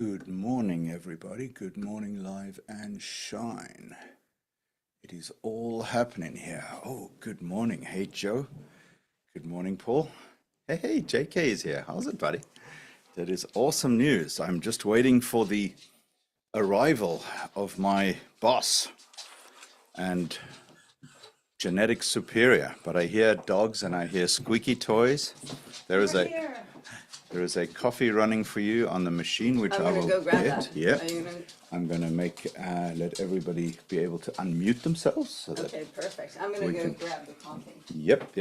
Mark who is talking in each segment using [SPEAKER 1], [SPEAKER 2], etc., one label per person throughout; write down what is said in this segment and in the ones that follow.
[SPEAKER 1] Good morning, everybody. Good morning, live and shine. It is all happening here. Oh, good morning. Hey, Joe. Good morning, Paul. Hey, JK is here. How's it, buddy? That is awesome news. I'm just waiting for the arrival of my boss and genetic superior. But I hear dogs and I hear squeaky toys. There is a coffee running for you on the machine, which I will
[SPEAKER 2] go grab
[SPEAKER 1] get.
[SPEAKER 2] that.
[SPEAKER 1] Yeah.
[SPEAKER 2] Are you gonna...
[SPEAKER 1] I'm gonna let everybody be able to unmute themselves so that
[SPEAKER 2] Okay, perfect. I'm gonna go grab the coffee.
[SPEAKER 1] Yep.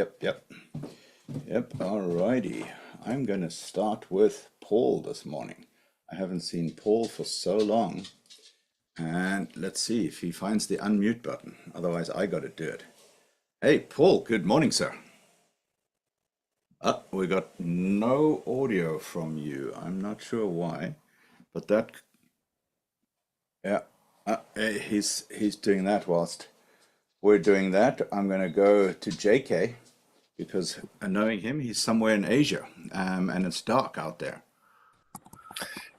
[SPEAKER 1] Alrighty. I'm gonna start with Paul this morning. I haven't seen Paul for so long. And let's see if he finds the unmute button. Otherwise, I gotta do it. Hey, Paul, good morning, sir. We got no audio from you. I'm not sure why, but that, yeah, he's doing that whilst we're doing that. I'm going to go to JK because knowing him, he's somewhere in Asia, and it's dark out there.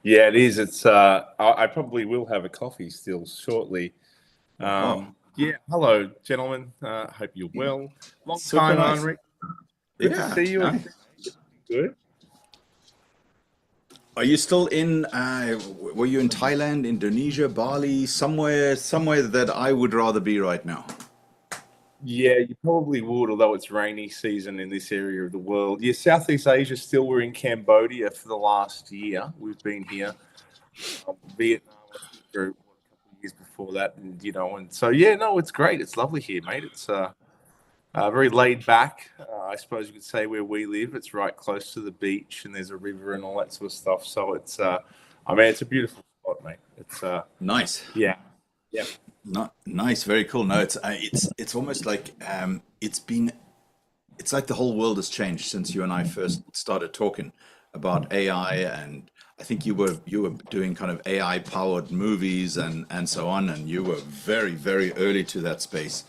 [SPEAKER 3] Yeah, it is. It's I probably will have a coffee still shortly. Yeah, hello, gentlemen. Hope you're well. Long
[SPEAKER 1] Super
[SPEAKER 3] time,
[SPEAKER 1] nice.
[SPEAKER 3] Henrik. Good to see you.
[SPEAKER 1] Nice.
[SPEAKER 3] Good.
[SPEAKER 1] Are you still in, were you in Thailand, Indonesia, Bali, somewhere that I would rather be right now?
[SPEAKER 3] Yeah, you probably would, although it's rainy season in this area of the world. Yeah, Southeast Asia still. We're in Cambodia for the last year. We've been here. Vietnam for a couple of years before that, and so yeah, no, it's great. It's lovely here, mate. It's very laid back, I suppose you could say, where we live. It's right close to the beach, and there's a river and all that sort of stuff. So it's, it's a beautiful spot, mate. It's
[SPEAKER 1] Nice.
[SPEAKER 3] Yeah.
[SPEAKER 1] Nice, very cool. No, it's almost like it's like the whole world has changed since you and I first started talking about AI, and I think you were doing kind of AI powered movies and so on, and you were very, very early to that space.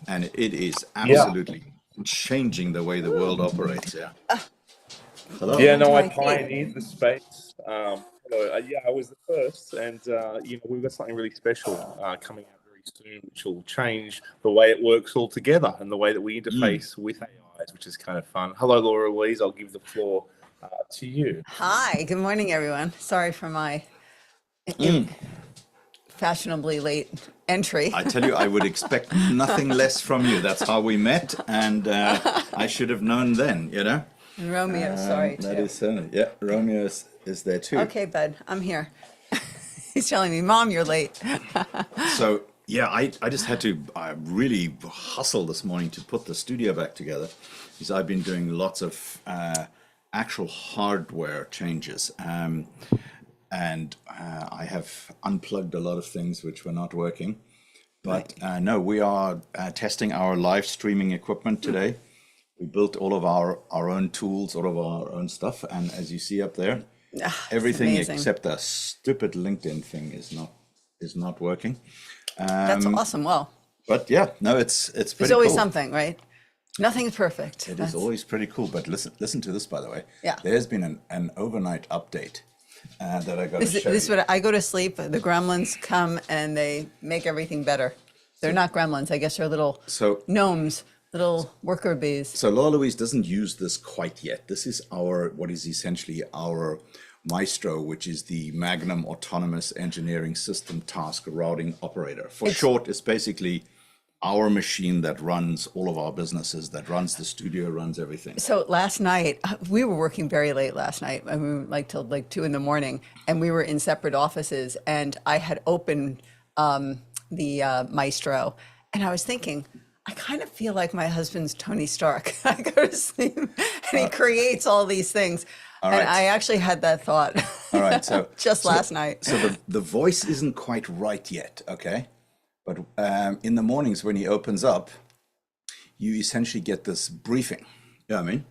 [SPEAKER 1] And it is absolutely changing the way the world operates. Yeah. Hello.
[SPEAKER 3] Yeah, no, I pioneered the space. I was the first, and we've got something really special coming out very soon, which will change the way it works altogether and the way that we interface with AIs, which is kind of fun. Hello, Laura Louise. I'll give the floor to you.
[SPEAKER 2] Hi, good morning, everyone. Sorry for my fashionably late entry.
[SPEAKER 1] I tell you, I would expect nothing less from you. That's how we met, and I should have known then, you know?
[SPEAKER 2] And Romeo, sorry,
[SPEAKER 1] That
[SPEAKER 2] too.
[SPEAKER 1] is certainly, yeah, Romeo is there too.
[SPEAKER 2] Okay, bud, I'm here. He's telling me, Mom, you're late.
[SPEAKER 1] So, yeah, I just had to really hustle this morning to put the studio back together, because I've been doing lots of actual hardware changes. And I have unplugged a lot of things which were not working. But no, we are testing our live streaming equipment today. We built all of our own tools, all of our own stuff. And as you see up there, everything except the stupid LinkedIn thing is not working.
[SPEAKER 2] That's awesome. Well,
[SPEAKER 1] but yeah, no, it's pretty
[SPEAKER 2] there's always
[SPEAKER 1] cool.
[SPEAKER 2] something, right? Nothing's perfect.
[SPEAKER 1] It is always pretty cool. But listen to this, by the way.
[SPEAKER 2] Yeah.
[SPEAKER 1] There's been an overnight update. That I got to show
[SPEAKER 2] This
[SPEAKER 1] you.
[SPEAKER 2] what I go to sleep. The gremlins come and they make everything better. They're not gremlins. I guess they're little gnomes, little worker bees.
[SPEAKER 1] So Laura Louise doesn't use this quite yet. This is what is essentially our Maestro, which is the Magnum Autonomous Engineering System Task Routing Operator. For short, it's basically our machine that runs all of our businesses, that runs the studio, runs everything.
[SPEAKER 2] So last night, we were working very late last night. I mean, till 2 a.m, and we were in separate offices. And I had opened the Maestro, and I was thinking, I kind of feel like my husband's Tony Stark. I go to sleep, and he creates all these things. And I actually had that thought.
[SPEAKER 1] All right, so
[SPEAKER 2] just last night.
[SPEAKER 1] So the voice isn't quite right yet, okay? But in the mornings when he opens up, you essentially get this briefing, you know what I mean?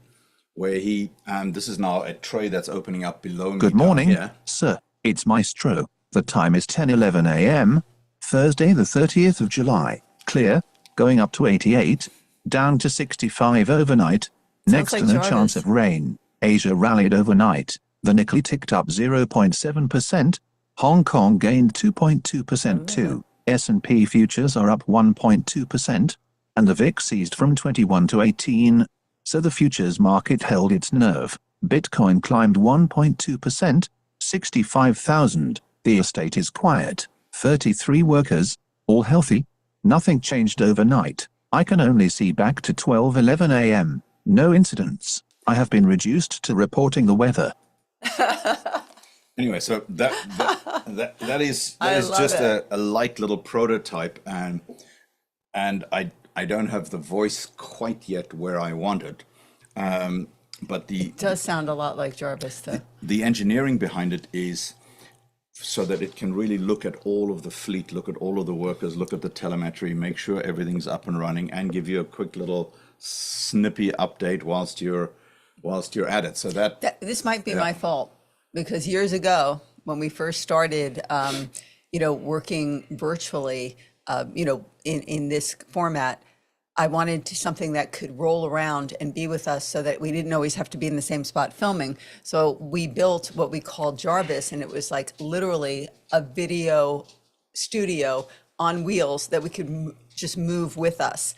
[SPEAKER 1] Where this is now a tray that's opening up below me.
[SPEAKER 4] Good morning, sir. It's Maestro. The time is 10:11 a.m., Thursday the 30th of July. Clear, going up to 88, down to 65 overnight. Next to no chance of rain. Asia rallied overnight. The Nikkei ticked up 0.7%, Hong Kong gained 2.2% too. S&P futures are up 1.2%, and the VIX eased from 21 to 18, so the futures market held its nerve. Bitcoin climbed 1.2%, 65,000. The estate is quiet. 33 workers, all healthy. Nothing changed overnight. I can only see back to 12:11 a.m. No incidents. I have been reduced to reporting the weather.
[SPEAKER 1] Anyway, so that is
[SPEAKER 2] love
[SPEAKER 1] just
[SPEAKER 2] it.
[SPEAKER 1] a light little prototype, and I don't have the voice quite yet where I want it, but
[SPEAKER 2] It does sound a lot like Jarvis, though.
[SPEAKER 1] the engineering behind it is so that it can really look at all of the fleet, look at all of the workers, look at the telemetry, make sure everything's up and running, and give you a quick little snippy update whilst you're at it. So
[SPEAKER 2] This might be my fault, because years ago, when we first started, working virtually, in this format, I wanted something that could roll around and be with us so that we didn't always have to be in the same spot filming. So we built what we called Jarvis, and it was like literally a video studio on wheels that we could just move with us,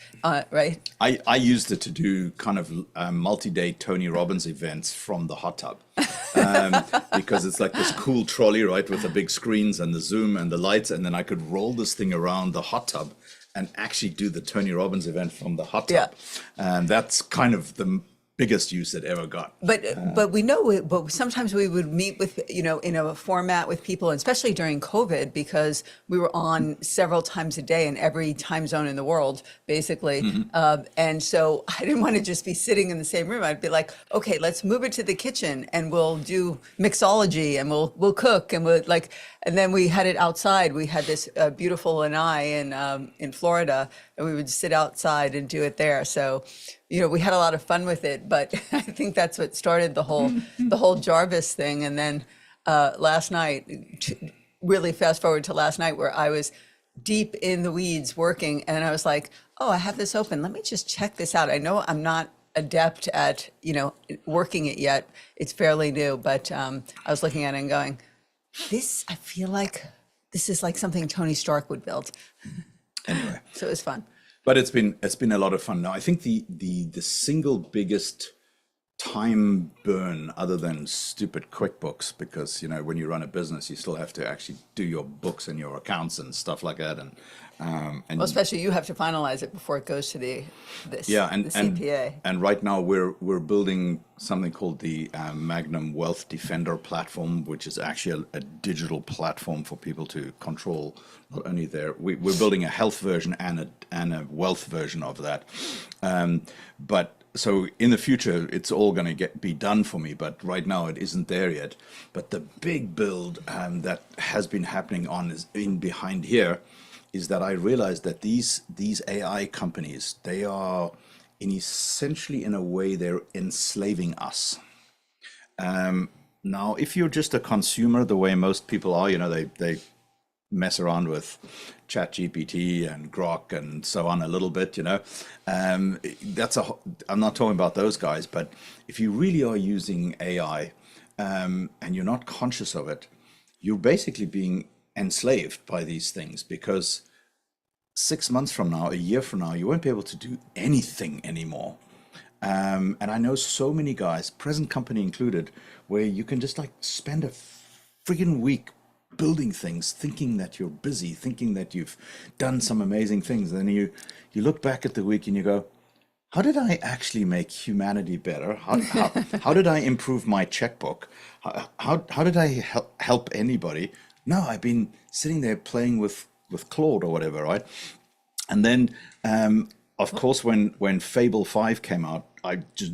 [SPEAKER 2] right?
[SPEAKER 1] I used it to do kind of multi-day Tony Robbins events from the hot tub, because it's like this cool trolley, right, with the big screens and the zoom and the lights, and then I could roll this thing around the hot tub and actually do the Tony Robbins event from the hot tub.
[SPEAKER 2] Yeah.
[SPEAKER 1] And that's kind of the biggest use it ever got.
[SPEAKER 2] But we know it, but sometimes we would meet with, in a format with people, especially during COVID, because we were on several times a day in every time zone in the world, basically. And so I didn't want to just be sitting in the same room. I'd be like, okay, let's move it to the kitchen and we'll do mixology and we'll cook and and then we had it outside. We had this beautiful lanai in Florida, and we would sit outside and do it there. So, we had a lot of fun with it, but I think that's what started the whole Jarvis thing. And then last night, really fast forward to last night, where I was deep in the weeds working, and I was like, oh, I have this open. Let me just check this out. I know I'm not adept at, working it yet. It's fairly new, but I was looking at it and going, I feel like this is like something Tony Stark would build.
[SPEAKER 1] Anyway.
[SPEAKER 2] So it was fun.
[SPEAKER 1] But it's been a lot of fun. Now, I think the single biggest time burn, other than stupid QuickBooks, because when you run a business, you still have to actually do your books and your accounts and stuff like that, and
[SPEAKER 2] Well, especially you have to finalize it before it goes to the CPA.
[SPEAKER 1] And right now we're building something called the Magnum Wealth Defender platform, which is actually a digital platform for people to control not only we're building a health version and a wealth version of that. But so in the future, it's all going to be done for me, but right now it isn't there yet. But the big build that has been happening behind here is that I realized that these AI companies, they are essentially, in a way, they're enslaving us. Now, if you're just a consumer, the way most people are, they mess around with ChatGPT and Grok and so on a little bit, I'm not talking about those guys, but if you really are using AI and you're not conscious of it, you're basically being enslaved by these things, because 6 months from now, a year from now, you won't be able to do anything anymore. And I know so many guys, present company included, where you can just spend a friggin' week building things, thinking that you're busy, thinking that you've done some amazing things. And then you look back at the week and you go, how did I actually make humanity better? How did I improve my checkbook? How did I help anybody? No, I've been sitting there playing with Claude or whatever, right? And then, of course, when Fable 5 came out, I just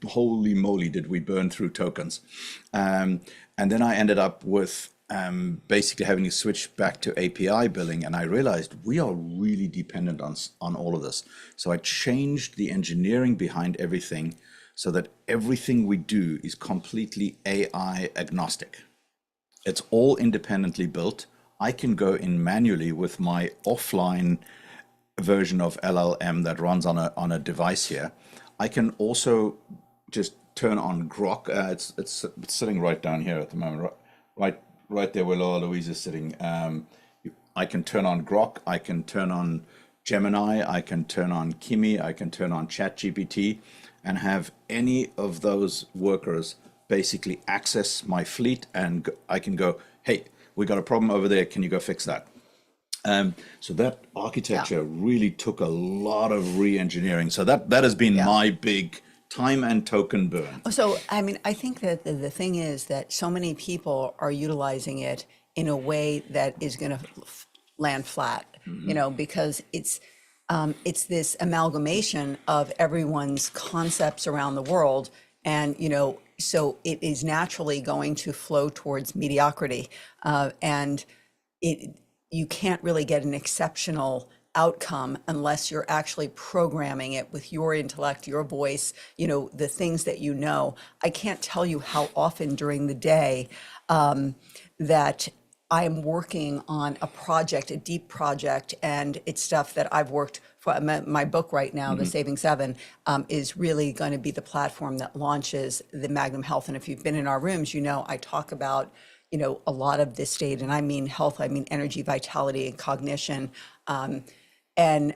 [SPEAKER 1] holy moly, did we burn through tokens. And then I ended up with basically having to switch back to API billing, and I realized we are really dependent on all of this. So I changed the engineering behind everything so that everything we do is completely AI agnostic. It's all independently built. I can go in manually with my offline version of LLM that runs on a device here. I can also just turn on Grok. It's sitting right down here at the moment, right right there where Laura Louise is sitting. I can turn on Grok, I can turn on Gemini, I can turn on Kimi, I can turn on ChatGPT, and have any of those workers basically access my fleet, and I can go, hey, we got a problem over there. Can you go fix that? So that architecture really took a lot of re-engineering. So that has been my big time and token burn.
[SPEAKER 2] So, I mean, I think that the thing is that so many people are utilizing it in a way that is going to land flat, you know, because it's this amalgamation of everyone's concepts around the world. And, you know, so it is naturally going to flow towards mediocrity. And you can't really get an exceptional outcome unless you're actually programming it with your intellect, your voice, you know, the things that you know. I can't tell you how often during the day that I'm working on a project, a deep project, and it's stuff that I've worked for. My book right now, The Saving Seven, is really going to be the platform that launches the Magnum Health. And if you've been in our rooms, you know, I talk about, you know, a lot of this state, and I mean health, I mean energy, vitality, and cognition. And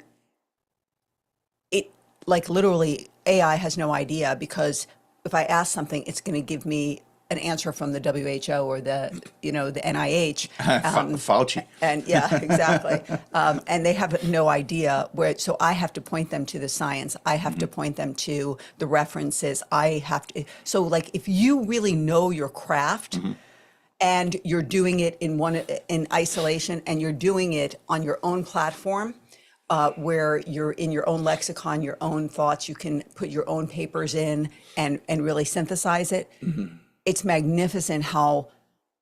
[SPEAKER 2] it, like, literally, AI has no idea, because if I ask something, it's going to give me an answer from the WHO or the, you know, the NIH.
[SPEAKER 1] Fauci.
[SPEAKER 2] And yeah, exactly. And they have no idea where, so I have to point them to the science. I have to point them to the references. I have to, so like, if you really know your craft, and you're doing it in isolation, and you're doing it on your own platform, where you're in your own lexicon, your own thoughts, you can put your own papers in and really synthesize it. It's magnificent how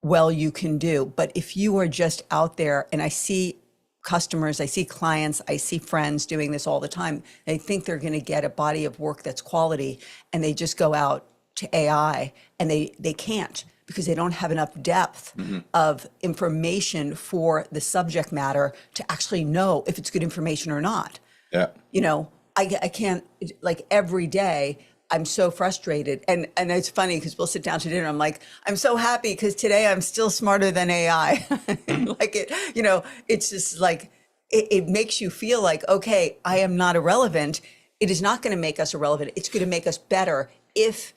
[SPEAKER 2] well you can do. But if you are just out there, and I see customers, I see clients, I see friends doing this all the time, they think they're going to get a body of work that's quality, and they just go out to AI, and they can't, because they don't have enough depth of information for the subject matter to actually know if it's good information or not.
[SPEAKER 1] Yeah.
[SPEAKER 2] You know, I can't, like, every day I'm so frustrated. And it's funny because we'll sit down to dinner. I'm like, I'm so happy because today I'm still smarter than AI. Like, it, you know, it's just like, it makes you feel like, okay, I am not irrelevant. It is not going to make us irrelevant. It's going to make us better if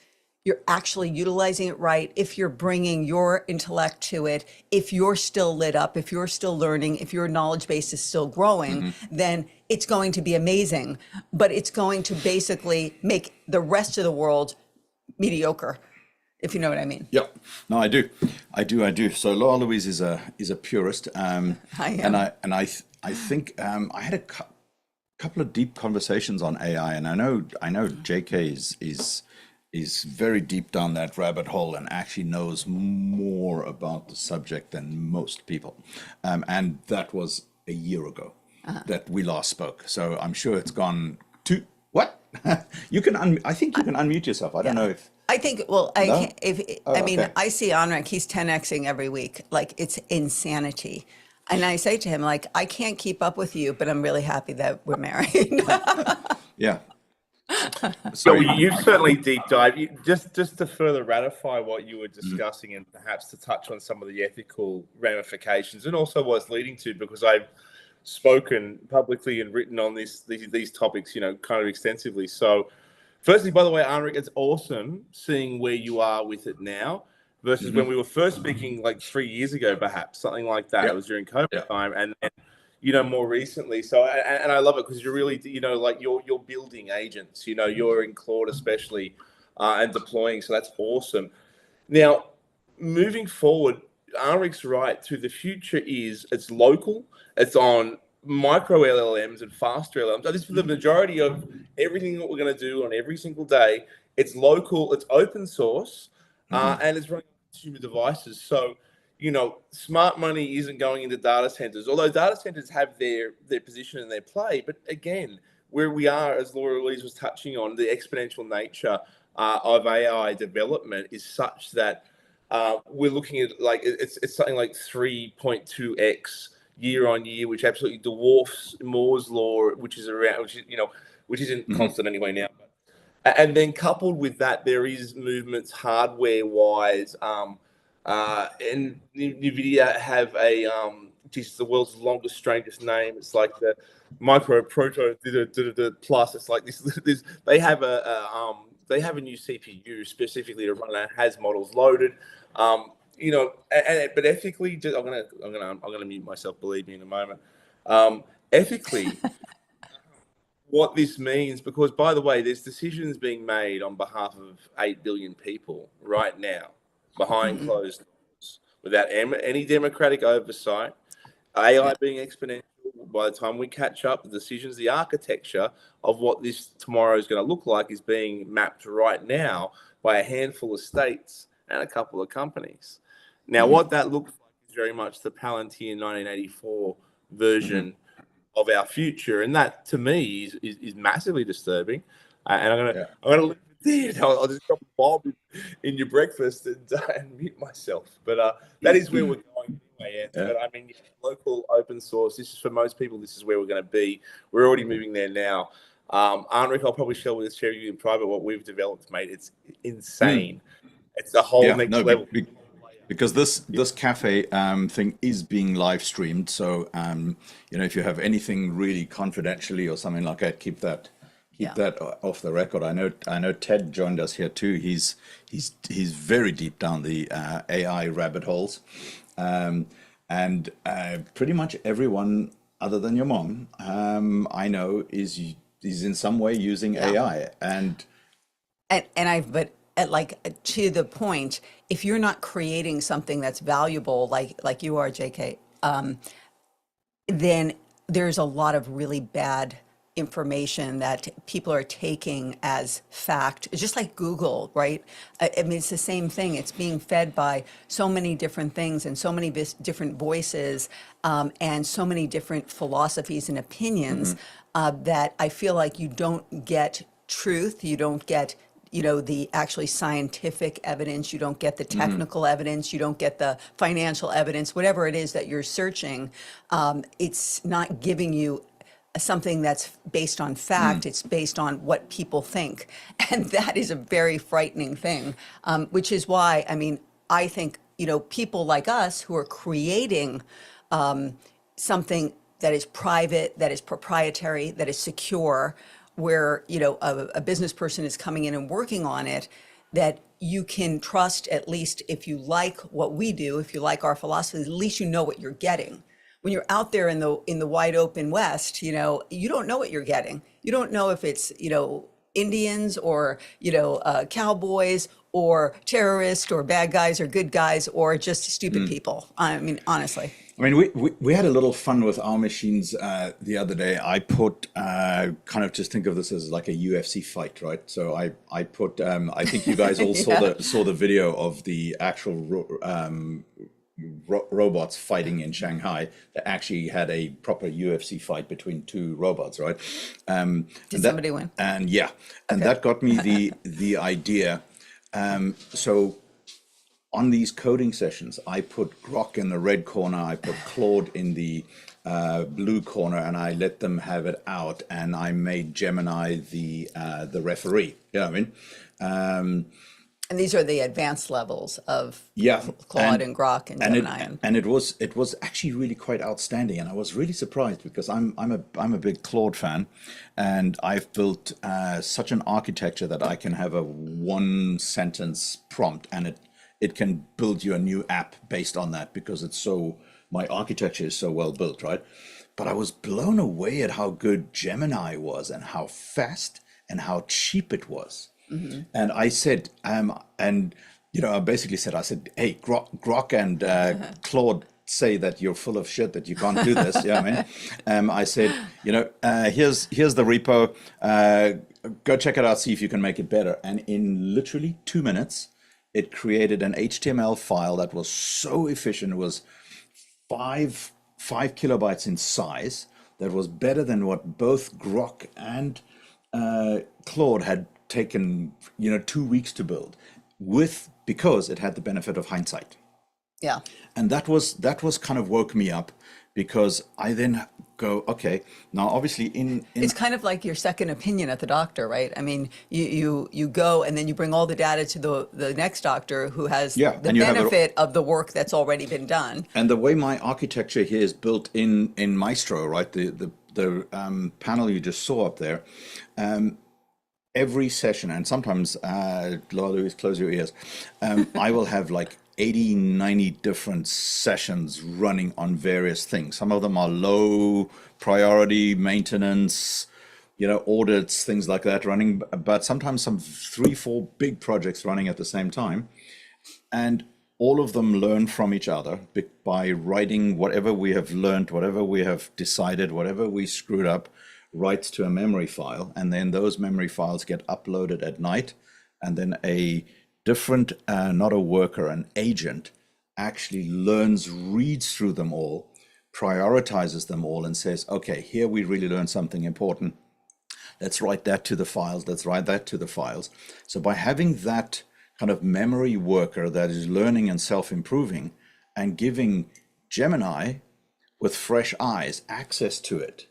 [SPEAKER 2] you're actually utilizing it right, if you're bringing your intellect to it, if you're still lit up, if you're still learning, if your knowledge base is still growing, then it's going to be amazing. But it's going to basically make the rest of the world mediocre, if you know what I mean.
[SPEAKER 1] Yep. No, I do. So Laura Louise is a purist.
[SPEAKER 2] I am.
[SPEAKER 1] And I think I had a couple of deep conversations on AI, and I know JK is very deep down that rabbit hole and actually knows more about the subject than most people. And that was a year ago that we last spoke. So I'm sure it's gone to what? You can I think you can unmute yourself. I don't know if
[SPEAKER 2] I think, well, I
[SPEAKER 1] No?
[SPEAKER 2] can't, if,
[SPEAKER 1] Oh,
[SPEAKER 2] I mean,
[SPEAKER 1] okay.
[SPEAKER 2] I see Anrik, he's 10xing every week. Like, it's insanity. And I say to him, like, I can't keep up with you, but I'm really happy that we're married.
[SPEAKER 1] yeah.
[SPEAKER 3] So you've certainly deep dive. Just to further ratify what you were discussing, and perhaps to touch on some of the ethical ramifications, and also what it's leading to, because I've spoken publicly and written on these topics, you know, kind of extensively. So, firstly, by the way, Anrik, it's awesome seeing where you are with it now versus when we were first speaking, like 3 years ago, perhaps something like that.
[SPEAKER 1] Yep.
[SPEAKER 3] It was during COVID
[SPEAKER 1] Yep.
[SPEAKER 3] time, and you know, more recently. So, and I love it because you're really, you know, like you're building agents, you know, you're in Claude especially, and deploying. So that's awesome. Now, moving forward, Arik's right. To the future is it's local. It's on micro LLMs and faster LLMs. So this is the majority of everything that we're going to do on every single day. It's local. It's open source, and it's running on consumer devices. So, you know, smart money isn't going into data centers, although data centers have their position and their play. But again, where we are, as Laura Louise was touching on, the exponential nature of AI development is such that we're looking at, like, it's something like 3.2x year on year, which absolutely dwarfs Moore's law, which is around, which isn't constant anyway now. And then coupled with that, there is movements hardware wise And NVIDIA have a it's the world's longest, strangest name. It's like the micro proto plus. It's like this. They have they have a new CPU specifically to run, and has models loaded. But ethically, I'm gonna mute myself. Believe me, in a moment. Ethically, what this means, because by the way, there's decisions being made on behalf of 8 billion people right now behind closed doors without any democratic oversight. AI being exponential. By the time we catch up, the decisions, the architecture of what this tomorrow is going to look like is being mapped right now by a handful of states and a couple of companies. Now, what that looks like is very much the Palantir 1984 version of our future, and that to me is massively disturbing. And I'm gonna leave it there. I'll just drop a bomb in your breakfast and mute myself. But that is where we're going anyway. But I mean, local open source. This is for most people. This is where we're going to be. We're already moving there now. Enric, I'll probably share with you in private what we've developed, mate. It's insane. It's a whole next level.
[SPEAKER 1] Because this cafe thing is being live streamed, so if you have anything really confidentially or something like that, keep that off the record. I know Ted joined us here too. He's very deep down the AI rabbit holes, and pretty much everyone other than your mom, I know is in some way using AI
[SPEAKER 2] but to the point, if you're not creating something that's valuable, like you are, JK, then there's a lot of really bad information that people are taking as fact, just like Google, right? I mean, it's the same thing. It's being fed by so many different things and so many different voices, and so many different philosophies and opinions, that I feel like you don't get truth, you don't get the actually scientific evidence, you don't get the technical evidence, you don't get the financial evidence, whatever it is that you're searching. It's not giving you something that's based on fact, it's based on what people think. And that is a very frightening thing, which is why, I mean, I think, people like us who are creating something that is private, that is proprietary, that is secure, where a business person is coming in and working on it, that you can trust, at least if you like what we do, if you like our philosophy, at least you know what you're getting. When you're out there in the wide open West, you don't know what you're getting. You don't know if it's Indians or cowboys or terrorists or bad guys or good guys or just stupid people. I mean, honestly.
[SPEAKER 1] I mean, we had a little fun with our machines the other day. I put kind of just think of this as like a UFC fight, right? So I put I think you guys all saw the video of the actual robots fighting in Shanghai. That actually had a proper UFC fight between two robots, right?
[SPEAKER 2] Did somebody win?
[SPEAKER 1] And that got me the idea. So on these coding sessions, I put Grok in the red corner, I put Claude in the blue corner, and I let them have it out, and I made Gemini the referee. You know what I mean?
[SPEAKER 2] And these are the advanced levels of
[SPEAKER 1] and
[SPEAKER 2] Claude and Grok and Gemini.
[SPEAKER 1] And it was actually really quite outstanding, and I was really surprised because I'm a big Claude fan, and I've built such an architecture that I can have a one sentence prompt, and it can build you a new app based on that because my architecture is so well built, right? But I was blown away at how good Gemini was and how fast and how cheap it was. And I said, I basically said, hey, Grok and Claude say that you're full of shit, that you can't do this. Yeah, I mean, I said, here's the repo. Go check it out, see if you can make it better. And in literally 2 minutes, it created an HTML file that was so efficient. It was five kilobytes in size. That was better than what both Grok and Claude had taken 2 weeks to build, because it had the benefit of hindsight.
[SPEAKER 2] Yeah.
[SPEAKER 1] And that was kind of woke me up, because I then go, okay, now obviously in
[SPEAKER 2] It's kind of like your second opinion at the doctor, right? I mean, you go and then you bring all the data to the next doctor who has
[SPEAKER 1] Yeah,
[SPEAKER 2] the
[SPEAKER 1] and you have
[SPEAKER 2] benefit of the work that's already been done.
[SPEAKER 1] and the way my architecture here is built in Maestro, right? The panel you just saw up there, every session, and sometimes, Louise, close your ears, I will have like 80, 90 different sessions running on various things. Some of them are low priority maintenance, audits, things like that running, but sometimes some 3, 4 big projects running at the same time. And all of them learn from each other by writing whatever we have learned, whatever we have decided, whatever we screwed up, writes to a memory file. And then those memory files get uploaded at night. And then a different, not a worker, an agent, actually reads through them all, prioritizes them all, and says, okay, here we really learned something important. Let's write that to the files. Let's write that to the files. So by having that kind of memory worker that is learning and self-improving and giving Gemini with fresh eyes access to it,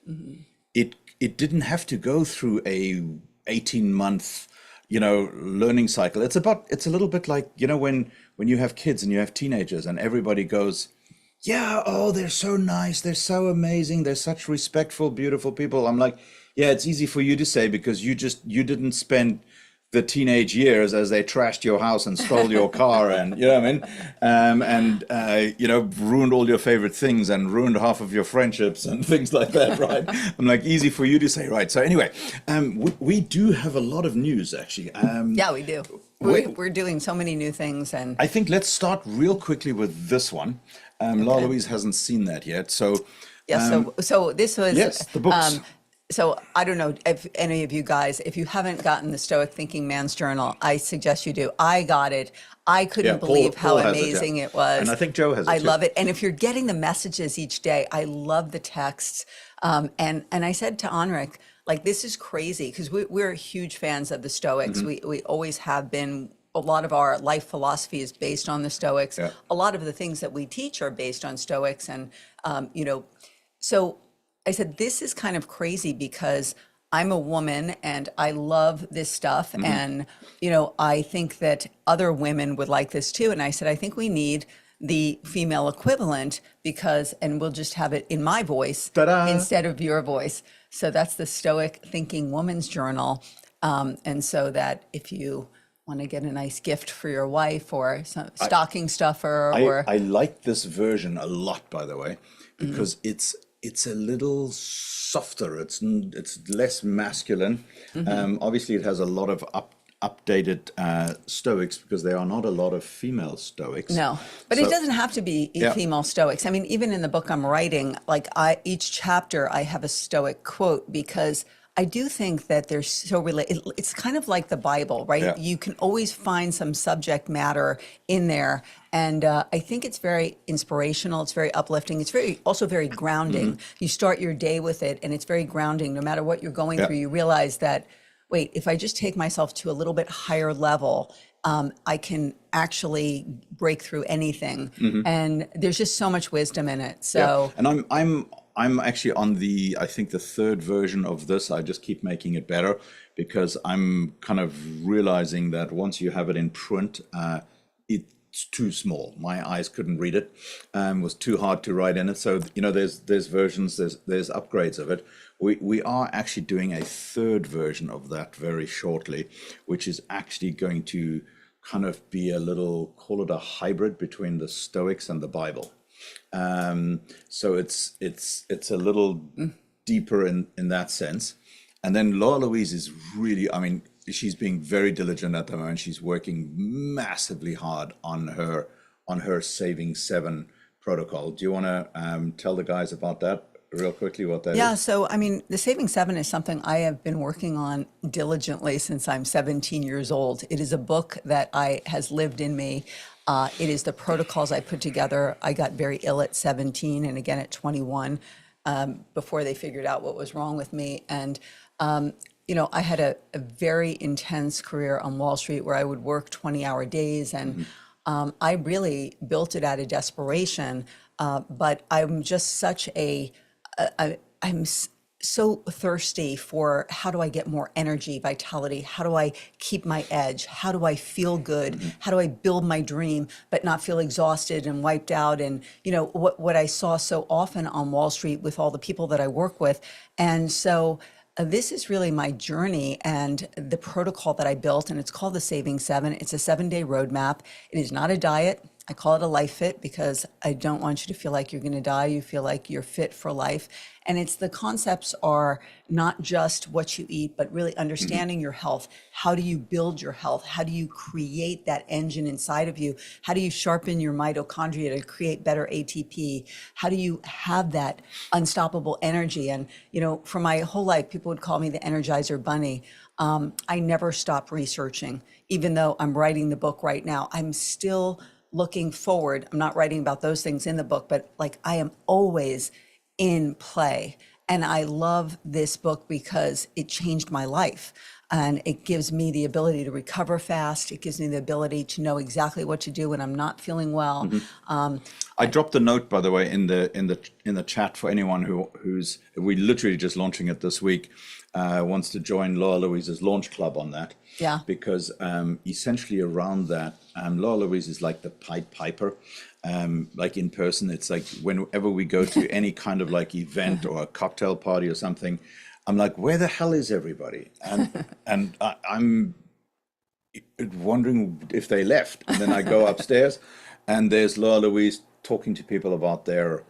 [SPEAKER 1] it didn't have to go through a 18-month learning cycle. It's a little bit like when you have kids and you have teenagers and everybody goes, yeah, oh, they're so nice, they're so amazing, they're such respectful, beautiful people. I'm like, yeah, it's easy for you to say because you didn't spend the teenage years as they trashed your house and stole your car and ruined all your favorite things and ruined half of your friendships and things like that, right? I'm like, easy for you to say, right? So anyway, we do have a lot of news actually.
[SPEAKER 2] Yeah, we do. We're doing so many new things, and
[SPEAKER 1] I think let's start real quickly with this one. Laura Louise hasn't seen that yet, so
[SPEAKER 2] yeah. So this was
[SPEAKER 1] yes, the books.
[SPEAKER 2] So I don't know if any of you guys, if you haven't gotten the Stoic Thinking Man's Journal, I suggest you do. I got it. I couldn't believe how
[SPEAKER 1] Paul has
[SPEAKER 2] amazing
[SPEAKER 1] yeah.
[SPEAKER 2] it was.
[SPEAKER 1] And I think Joe has it
[SPEAKER 2] I
[SPEAKER 1] too.
[SPEAKER 2] love it. And if you're getting the messages each day, I love the texts. And I said to Anrik, like, this is crazy because we're huge fans of the Stoics. We always have been. A lot of our life philosophy is based on the Stoics.
[SPEAKER 1] Yeah.
[SPEAKER 2] A lot of the things that we teach are based on Stoics. And, so I said, this is kind of crazy because I'm a woman and I love this stuff. And, I think that other women would like this too. And I said, I think we need the female equivalent and we'll just have it in my voice instead of your voice. So that's the Stoic Thinking Woman's Journal. And so that if you want to get a nice gift for your wife or some stocking stuffer
[SPEAKER 1] I like this version a lot, by the way, because it's a little softer. It's less masculine. Obviously, it has a lot of updated Stoics because there are not a lot of female Stoics.
[SPEAKER 2] No, but it doesn't have to be female Stoics. I mean, even in the book I'm writing, like each chapter I have a Stoic quote because I do think that they're so related. It's kind of like the Bible, right?
[SPEAKER 1] Yeah.
[SPEAKER 2] You can always find some subject matter in there. And I think it's very inspirational. It's very uplifting. It's also very grounding. You start your day with it and it's very grounding. No matter what you're going through, you realize that, wait, if I just take myself to a little bit higher level, I can actually break through anything. And there's just so much wisdom in it. So,
[SPEAKER 1] and I'm actually on I think the third version of this. I just keep making it better because I'm kind of realizing that once you have it in print, it's too small. My eyes couldn't read it. It was too hard to write in it. So, there's versions, there's upgrades of it. We are actually doing a third version of that very shortly, which is actually going to kind of be call it a hybrid between the Stoics and the Bible. So it's a little deeper in that sense. And then Laura Louise is really, she's being very diligent at the moment. She's working massively hard on her Saving 7 protocol. Do you want to tell the guys about that real quickly, what that is?
[SPEAKER 2] Yeah, so the Saving 7 is something I have been working on diligently since I'm 17 years old. It is a book that has lived in me. It is the protocols I put together. I got very ill at 17 and again at 21 before they figured out what was wrong with me. And, I had a very intense career on Wall Street where I would work 20-hour days. And I really built it out of desperation. But I'm just such so thirsty for how do I get more energy, vitality? How do I keep my edge? How do I feel good? How do I build my dream, but not feel exhausted and wiped out? And, what I saw so often on Wall Street with all the people that I work with. And so this is really my journey and the protocol that I built, and it's called the Saving Seven. It's a 7-day roadmap. It is not a diet. I call it a life fit because I don't want you to feel like you're going to die. You feel like you're fit for life. And the concepts are not just what you eat, but really understanding your health. How do you build your health? How do you create that engine inside of you? How do you sharpen your mitochondria to create better ATP? How do you have that unstoppable energy? And, for my whole life, people would call me the Energizer Bunny. I never stop researching, even though I'm writing the book right now. I'm still looking forward. I'm not writing about those things in the book, but I am always in play. And I love this book because it changed my life. And it gives me the ability to recover fast. It gives me the ability to know exactly what to do when I'm not feeling well.
[SPEAKER 1] I dropped a note, by the way, in the chat for anyone who's we literally just launching it this week, wants to join Laura Louise's launch club on that.
[SPEAKER 2] Yeah.
[SPEAKER 1] Because essentially around that, Laura Louise is like the Pied Piper. Like in person, it's like whenever we go to any kind of event or a cocktail party or something, I'm like, where the hell is everybody? And I'm wondering if they left. And then I go upstairs and there's Laura Louise talking to people about their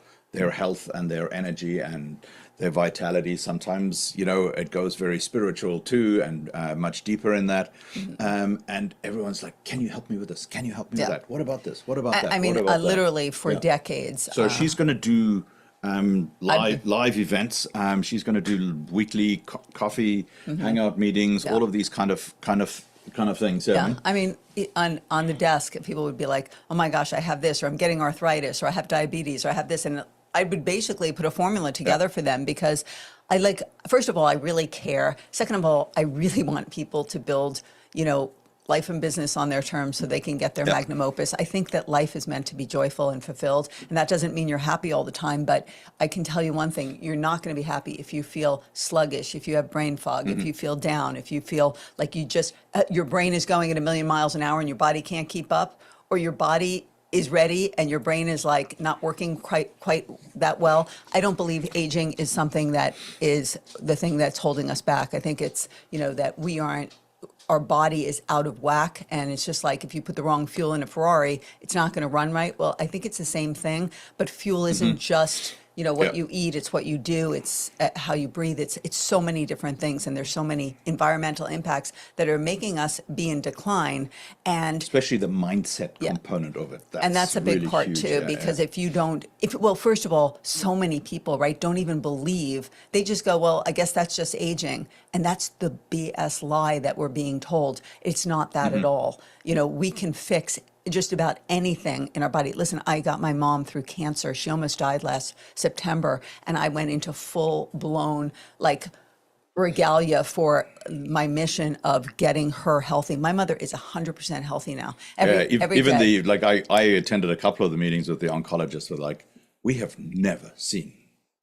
[SPEAKER 1] health and their energy and their vitality. Sometimes, it goes very spiritual too, and much deeper in that. And everyone's like, can you help me with this? Can you help me with that? What about this? What about that?
[SPEAKER 2] I mean,
[SPEAKER 1] What about that?
[SPEAKER 2] literally for decades.
[SPEAKER 1] So she's going to do live events. She's going to do weekly coffee hangout meetings, all of these kind of things.
[SPEAKER 2] Yeah, I mean, on the desk, people would be like, "Oh my gosh, I have this," or "I'm getting arthritis," or "I have diabetes," or "I have this," and I would basically put a formula together for them because first of all, I really care. Second of all, I really want people to build, life and business on their terms so they can get their magnum opus. I think that life is meant to be joyful and fulfilled, and that doesn't mean you're happy all the time, but I can tell you one thing, you're not going to be happy if you feel sluggish, if you have brain fog, if you feel down, if you feel like your brain is going at 1,000,000 miles an hour and your body can't keep up, or your body is ready and your brain is not working quite that well. I don't believe aging is something that is the thing that's holding us back. I think it's, that our body is out of whack, and it's just like if you put the wrong fuel in a Ferrari, it's not going to run right. Well, I think it's the same thing, but fuel isn't just what you eat, it's what you do, it's how you breathe, it's so many different things, and there's so many environmental impacts that are making us be in decline, and
[SPEAKER 1] especially the mindset component of it.
[SPEAKER 2] That's a big
[SPEAKER 1] really
[SPEAKER 2] part
[SPEAKER 1] huge.
[SPEAKER 2] too, because well, first of all, so many people, right, don't even believe, they just go, well, I guess that's just aging. And that's the BS lie that we're being told. It's not that at all. We can fix just about anything in our body. Listen, I got my mom through cancer. She almost died last September, and I went into full-blown regalia for my mission of getting her healthy. My mother is 100% healthy now. Every day.
[SPEAKER 1] I attended a couple of the meetings with the oncologists. Were like, we have never seen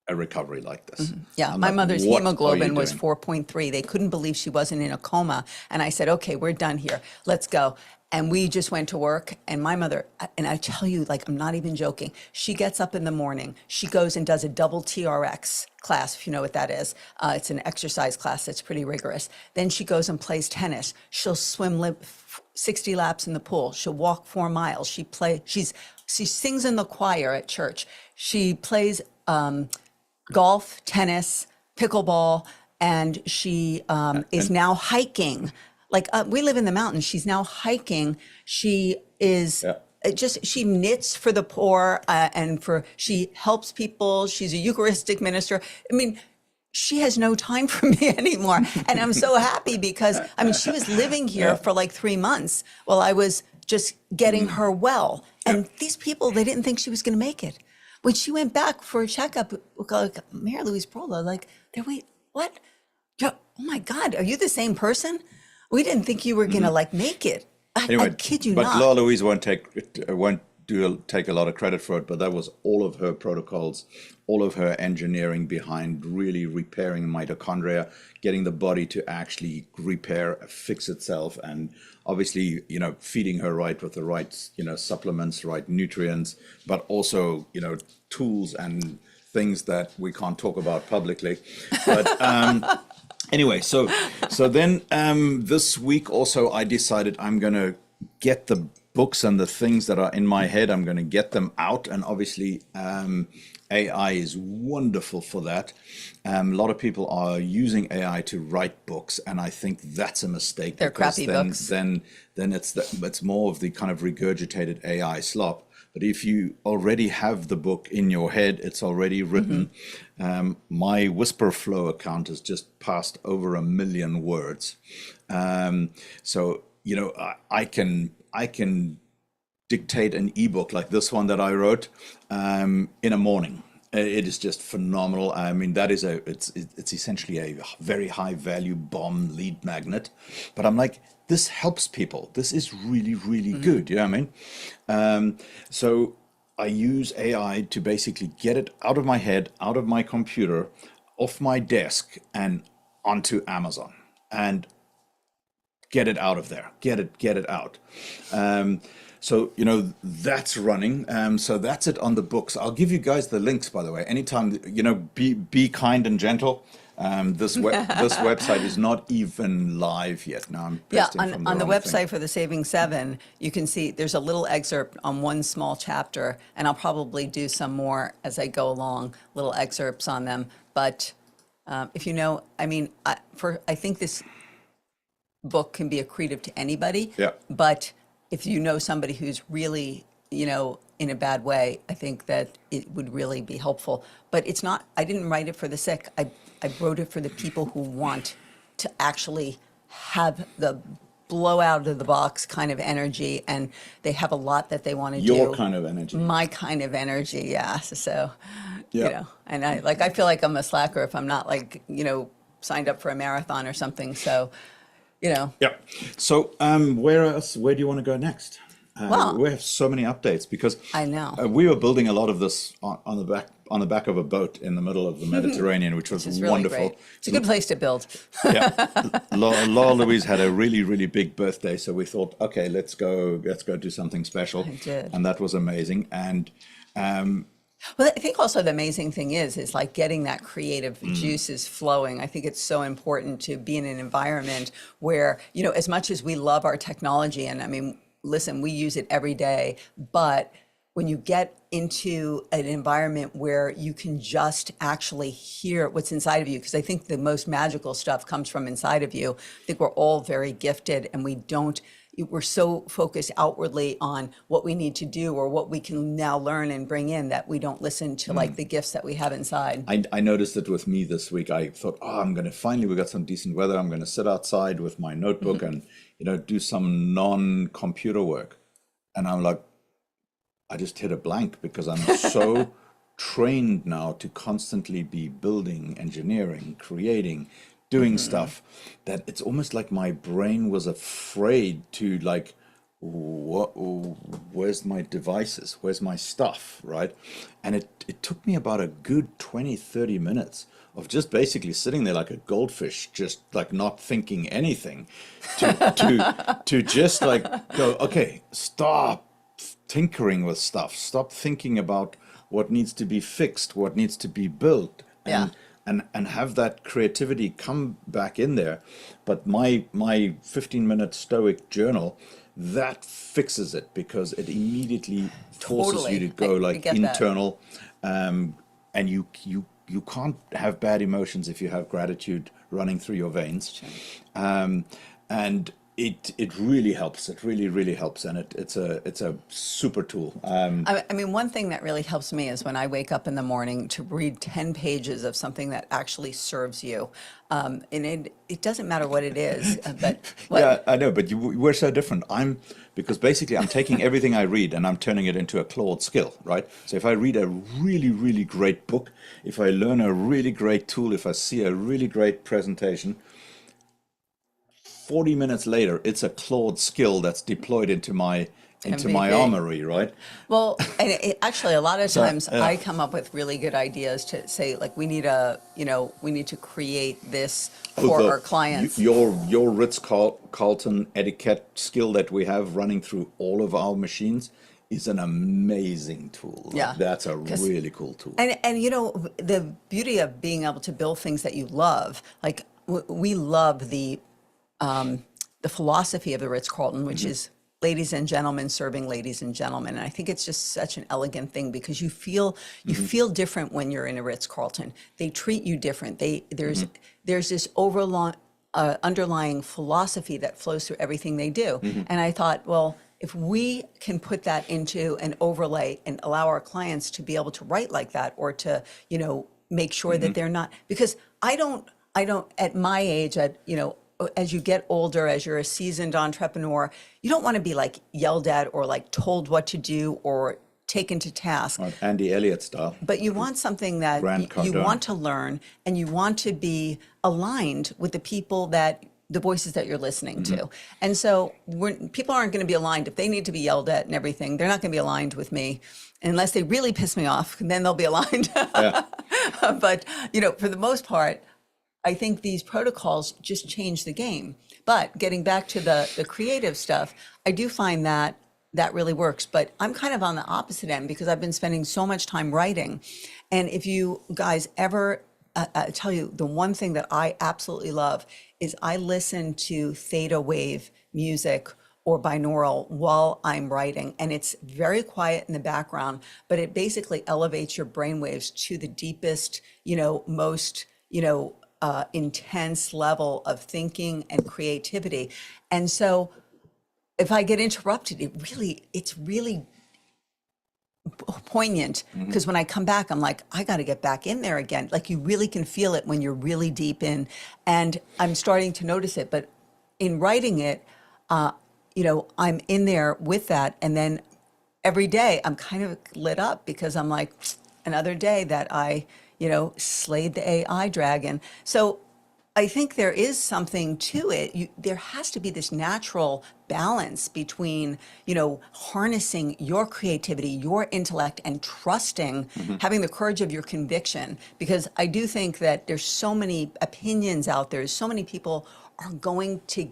[SPEAKER 1] a recovery like this.
[SPEAKER 2] Yeah, my mother's hemoglobin was 4.3. They couldn't believe she wasn't in a coma. And I said, okay, we're done here. Let's go. And we just went to work, and my mother, and I tell you, I'm not even joking, she gets up in the morning, she goes and does a double TRX class, if you know what that is. It's an exercise class that's pretty rigorous. Then she goes and plays tennis. She'll swim 60 laps in the pool. She'll walk 4 miles. She sings in the choir at church. She plays golf, tennis, pickleball, and she is now hiking. We live in the mountains. She's now hiking. She is she knits for the poor, and she helps people. She's a Eucharistic minister. I mean, she has no time for me anymore. And I'm so happy because, she was living here for 3 months while I was just getting her well. And these people, they didn't think she was going to make it. When she went back for a checkup, Mary Louise Prola, they're, wait, what? Oh my God, are you the same person? We didn't think you were going to make it.
[SPEAKER 1] Anyway,
[SPEAKER 2] I kid you
[SPEAKER 1] but
[SPEAKER 2] not.
[SPEAKER 1] Laura Louise won't take a lot of credit for it, but that was all of her protocols, all of her engineering behind really repairing mitochondria, getting the body to actually repair, fix itself, and obviously, feeding her right with the right, supplements, right nutrients, but also, tools and things that we can't talk about publicly. But anyway, so then this week also I decided I'm gonna get the books and the things that are in my head, I'm gonna get them out, and obviously AI is wonderful for that. A lot of people are using AI to write books, and I think that's a mistake.
[SPEAKER 2] They're
[SPEAKER 1] because
[SPEAKER 2] crappy
[SPEAKER 1] then,
[SPEAKER 2] books.
[SPEAKER 1] Then it's more of the kind of regurgitated AI slop. But if you already have the book in your head, it's already written. My Whisper Flow account has just passed over 1 million words. So I can dictate an ebook like this one that I wrote in a morning. It is just phenomenal. I mean, it's essentially a very high value bomb lead magnet, but I'm like, this helps people. This is really, really good. You know what I mean? So I use AI to basically get it out of my head, out of my computer, off my desk, and onto Amazon, and get it out of there. Get it out. So that's running. So that's it on the books. I'll give you guys the links, by the way. Anytime, be kind and gentle. This website is not even live yet. Now I'm pasting from
[SPEAKER 2] on the
[SPEAKER 1] wrong
[SPEAKER 2] website
[SPEAKER 1] thing.
[SPEAKER 2] for the Saving Seven, you can see there's a little excerpt on one small chapter, and I'll probably do some more as I go along, little excerpts on them. But if I think this book can be accretive to anybody.
[SPEAKER 1] Yeah.
[SPEAKER 2] But if you know somebody who's really, in a bad way, I think that it would really be helpful. But it's not, I didn't write it for the sick. I wrote it for the people who want to actually have the blow out of the box kind of energy, and they have a lot that they want to do.
[SPEAKER 1] Your kind of energy.
[SPEAKER 2] My kind of energy, yeah. So,
[SPEAKER 1] Yeah.
[SPEAKER 2] and I feel like I'm a slacker if I'm not signed up for a marathon or something. So,
[SPEAKER 1] Yeah. So where else? Where do you want to go next?
[SPEAKER 2] Well-
[SPEAKER 1] We have so many updates because
[SPEAKER 2] I know.
[SPEAKER 1] We were building a lot of this on the back of a boat in the middle of the Mediterranean, which was
[SPEAKER 2] It's really
[SPEAKER 1] wonderful.
[SPEAKER 2] great. It's a good place to build.
[SPEAKER 1] Yeah, Laura Louise had a really, really big birthday, so we thought, okay, let's go do something special.
[SPEAKER 2] I did.
[SPEAKER 1] And that was amazing. And
[SPEAKER 2] Well, I think also the amazing thing is like getting that creative juices flowing. I think it's so important to be in an environment where, as much as we love our technology, and I mean, listen, we use it every day, but when you get into an environment where you can just actually hear what's inside of you, because I think the most magical stuff comes from inside of you. I think we're all very gifted, and we're so focused outwardly on what we need to do or what we can now learn and bring in that we don't listen to like the gifts that we have inside.
[SPEAKER 1] I noticed it with me this week. I thought, we got some decent weather. I'm going to sit outside with my notebook and, do some non-computer work. And I'm like, I just hit a blank because I'm so trained now to constantly be building, engineering, creating, doing stuff that it's almost like my brain was afraid to like, where's my devices? Where's my stuff, right? And it took me about a good 20, 30 minutes of just basically sitting there like a goldfish, just like not thinking anything to just like go, okay, stop tinkering with stuff. Stop thinking about what needs to be fixed, what needs to be built, and have that creativity come back in there. But my 15-minute Stoic journal, that fixes it because it immediately forces you to go like internal, and you can't have bad emotions if you have gratitude running through your veins. And it really helps. It really helps, and it's a super tool.
[SPEAKER 2] I mean, one thing that really helps me is when I wake up in the morning to read 10 pages of something that actually serves you. And it doesn't matter what it is, but
[SPEAKER 1] Yeah, I know, but we're so different. Because basically I'm taking everything I read and I'm turning it into a Claude skill, right? So if I read a really, really great book, if I learn a really great tool, if I see a really great presentation, 40 minutes later, it's a Claude skill that's deployed into my into my
[SPEAKER 2] MVP.
[SPEAKER 1] armory, right?
[SPEAKER 2] Well, and actually, a lot of times
[SPEAKER 1] yeah.
[SPEAKER 2] I come up with really good ideas to say, like, we need to create this for our clients.
[SPEAKER 1] Your Ritz-Carlton etiquette skill that we have running through all of our machines is an amazing tool. Like,
[SPEAKER 2] Yeah.
[SPEAKER 1] that's a really cool tool.
[SPEAKER 2] And the beauty of being able to build things that you love, like we love the philosophy of the Ritz-Carlton, which is ladies and gentlemen serving ladies and gentlemen. And I think it's just such an elegant thing because you feel different when you're in a Ritz-Carlton. They treat you different. There's this underlying philosophy that flows through everything they do. And I thought, well, if we can put that into an overlay and allow our clients to be able to write like that, or to, make sure that they're not, because I don't at my age, as you get older, as you're a seasoned entrepreneur, you don't want to be like yelled at or like told what to do or taken to task.
[SPEAKER 1] Right, Andy Elliott style.
[SPEAKER 2] But you want something that
[SPEAKER 1] Grant
[SPEAKER 2] you
[SPEAKER 1] Cardone.
[SPEAKER 2] want to learn, and you want to be aligned with the people the voices that you're listening to. And so people aren't going to be aligned. If they need to be yelled at and everything, they're not going to be aligned with me unless they really piss me off, then they'll be aligned.
[SPEAKER 1] Yeah.
[SPEAKER 2] But, for the most part, I think these protocols just change the game. But getting back to the creative stuff, I do find that really works. But I'm kind of on the opposite end because I've been spending so much time writing. And if you guys ever, I tell you, the one thing that I absolutely love is I listen to theta wave music or binaural while I'm writing. And it's very quiet in the background, but it basically elevates your brainwaves to the deepest, most, intense level of thinking and creativity. And so if I get interrupted, it's really poignant, because when I come back, I'm like, I got to get back in there again. Like, you really can feel it when you're really deep in, and I'm starting to notice it. But in writing it, I'm in there with that. And then every day I'm kind of lit up because I'm like, another day that I, slayed the AI dragon. So I think there is something to it. There has to be this natural balance between, harnessing your creativity, your intellect, and trusting, having the courage of your conviction. Because I do think that there's so many opinions out there, so many people are going to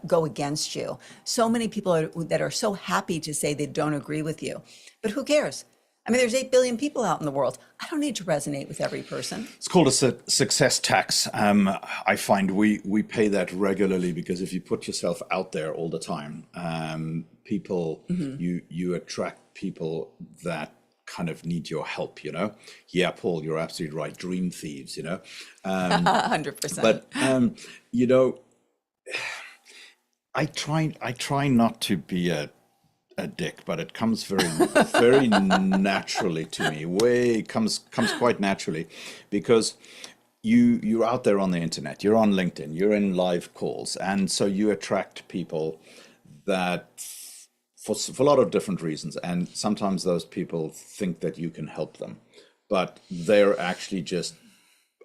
[SPEAKER 2] go against you. So many people that are so happy to say they don't agree with you. But who cares? I mean, there's 8 billion people out in the world. I don't need to resonate with every person.
[SPEAKER 1] It's called a success tax. I find we pay that regularly because if you put yourself out there all the time, people, you attract people that kind of need your help, Yeah, Paul, you're absolutely right. Dream thieves,
[SPEAKER 2] 100%.
[SPEAKER 1] But, I try not to be a dick, but it comes very naturally to me. Comes quite naturally, because you're out there on the internet, you're on LinkedIn, you're in live calls, and so you attract people that for a lot of different reasons, and sometimes those people think that you can help them, but they're actually just,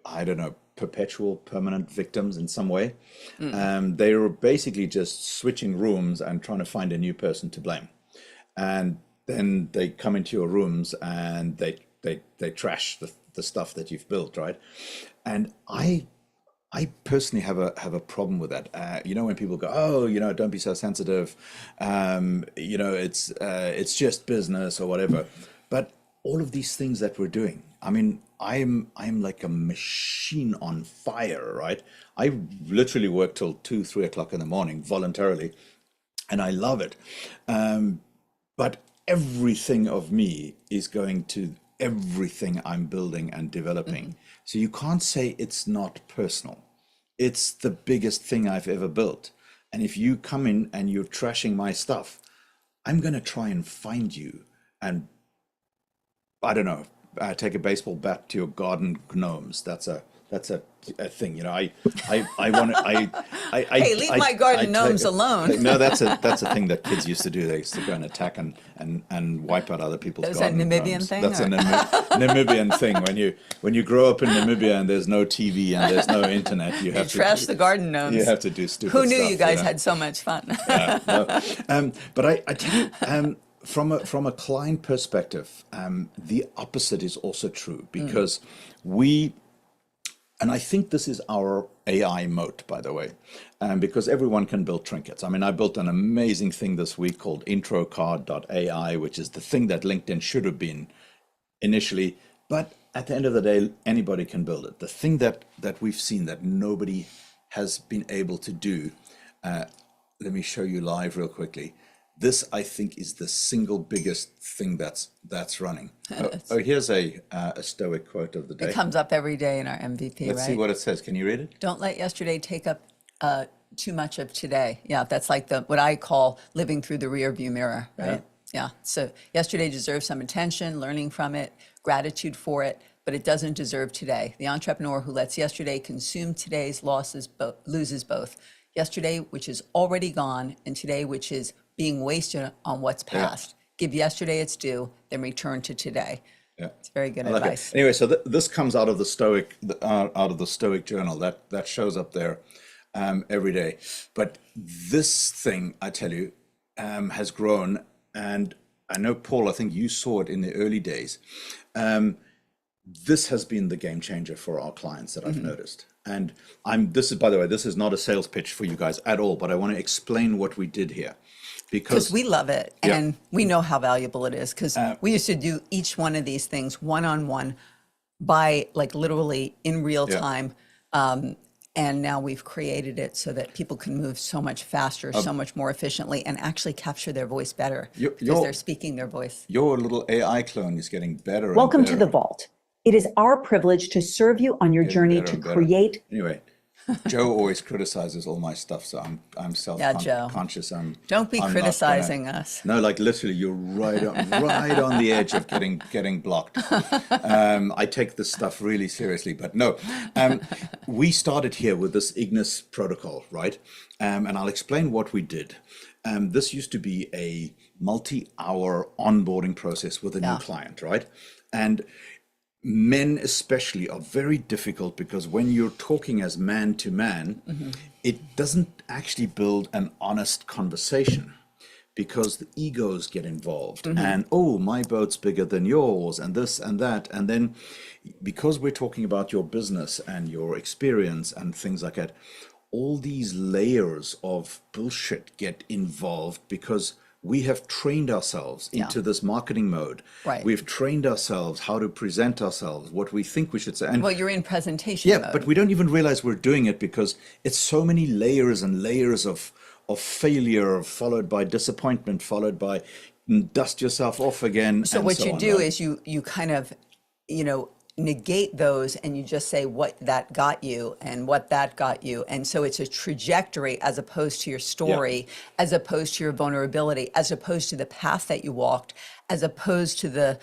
[SPEAKER 1] I don't know, perpetual permanent victims in some way. They're basically just switching rooms and trying to find a new person to blame. And then they come into your rooms and they trash the stuff that you've built, right? And I personally have a problem with that. When people go, oh, don't be so sensitive. It's just business or whatever. But all of these things that we're doing, I mean, I'm like a machine on fire, right? I literally work till 2-3 o'clock in the morning voluntarily, and I love it. But everything of me is going to everything I'm building and developing. So you can't say it's not personal. It's the biggest thing I've ever built. And if you come in and you're trashing my stuff, I'm going to try and find you and, I don't know, take a baseball bat to your garden gnomes. That's a That's a thing, you know. I want to.
[SPEAKER 2] Hey, leave my garden gnomes alone.
[SPEAKER 1] No, that's a thing that kids used to do. They used to go and attack and wipe out other people's
[SPEAKER 2] Is that a
[SPEAKER 1] garden
[SPEAKER 2] Namibian
[SPEAKER 1] gnomes.
[SPEAKER 2] thing,
[SPEAKER 1] That's a
[SPEAKER 2] or-
[SPEAKER 1] Namibian thing. When you grow up in Namibia and there's no TV and there's no internet, you have to
[SPEAKER 2] Trash the garden gnomes.
[SPEAKER 1] You have to do stupid
[SPEAKER 2] Who knew
[SPEAKER 1] stuff,
[SPEAKER 2] you guys
[SPEAKER 1] know.
[SPEAKER 2] had so much fun?
[SPEAKER 1] But I tell you, from a client perspective, the opposite is also true because and I think this is our AI moat, by the way, because everyone can build trinkets. I mean, I built an amazing thing this week called introcard.ai, which is the thing that LinkedIn should have been initially. But at the end of the day, anybody can build it. The thing that we've seen that nobody has been able to do, let me show you live real quickly. This, I think, is the single biggest thing that's running. Here's a Stoic quote of the day.
[SPEAKER 2] It comes up every day in our MVP,
[SPEAKER 1] Let's
[SPEAKER 2] right?
[SPEAKER 1] see what it says. Can you read it?
[SPEAKER 2] Don't let yesterday take up too much of today. Yeah, that's like what I call living through the rearview mirror, right? Yeah. So yesterday deserves some attention, learning from it, gratitude for it, but it doesn't deserve today. The entrepreneur who lets yesterday consume today's losses loses both. Yesterday, which is already gone, and today, which is being wasted on what's past. Give yesterday its due, then return to today.
[SPEAKER 1] Yeah,
[SPEAKER 2] it's very good
[SPEAKER 1] I like
[SPEAKER 2] advice.
[SPEAKER 1] It. Anyway, so this comes out of the Stoic journal that shows up there every day. But this thing, I tell you, has grown, and I know, Paul, I think you saw it in the early days. This has been the game changer for our clients that I've noticed. And this is, by the way, this is not a sales pitch for you guys at all, but I want to explain what we did here.
[SPEAKER 2] Because we love it, and we know how valuable it is, because we used to do each one of these things one-on-one by like literally in real time. And now we've created it so that people can move so much faster, so much more efficiently, and actually capture their voice better because they're speaking their voice.
[SPEAKER 1] Your little AI clone is getting better.
[SPEAKER 5] Welcome
[SPEAKER 1] and better.
[SPEAKER 5] to the Vault. It is our privilege to serve you on your journey to create.
[SPEAKER 1] Anyway, Joe always criticizes all my stuff, so I'm self-conscious.
[SPEAKER 2] Don't be criticizing us.
[SPEAKER 1] No, like literally, you're right on the edge of getting blocked. I take this stuff really seriously, but no. We started here with this Ignis protocol, right? And I'll explain what we did. This used to be a multi-hour onboarding process with a new client, right? And men especially are very difficult because when you're talking as man to man, it doesn't actually build an honest conversation because the egos get involved and, oh, my boat's bigger than yours and this and that. And then because we're talking about your business and your experience and things like that, all these layers of bullshit get involved because we have trained ourselves into this marketing mode.
[SPEAKER 2] Right.
[SPEAKER 1] We've trained ourselves how to present ourselves, what we think we should say. And
[SPEAKER 2] well, you're in presentation mode.
[SPEAKER 1] but we don't even realize we're doing it because it's so many layers and layers of failure, followed by disappointment, followed by dust yourself off again.
[SPEAKER 2] So what you do is you kind of, negate those and you just say what that got you and what that got you. And so it's a trajectory as opposed to your story, as opposed to your vulnerability, as opposed to the path that you walked, as opposed to the,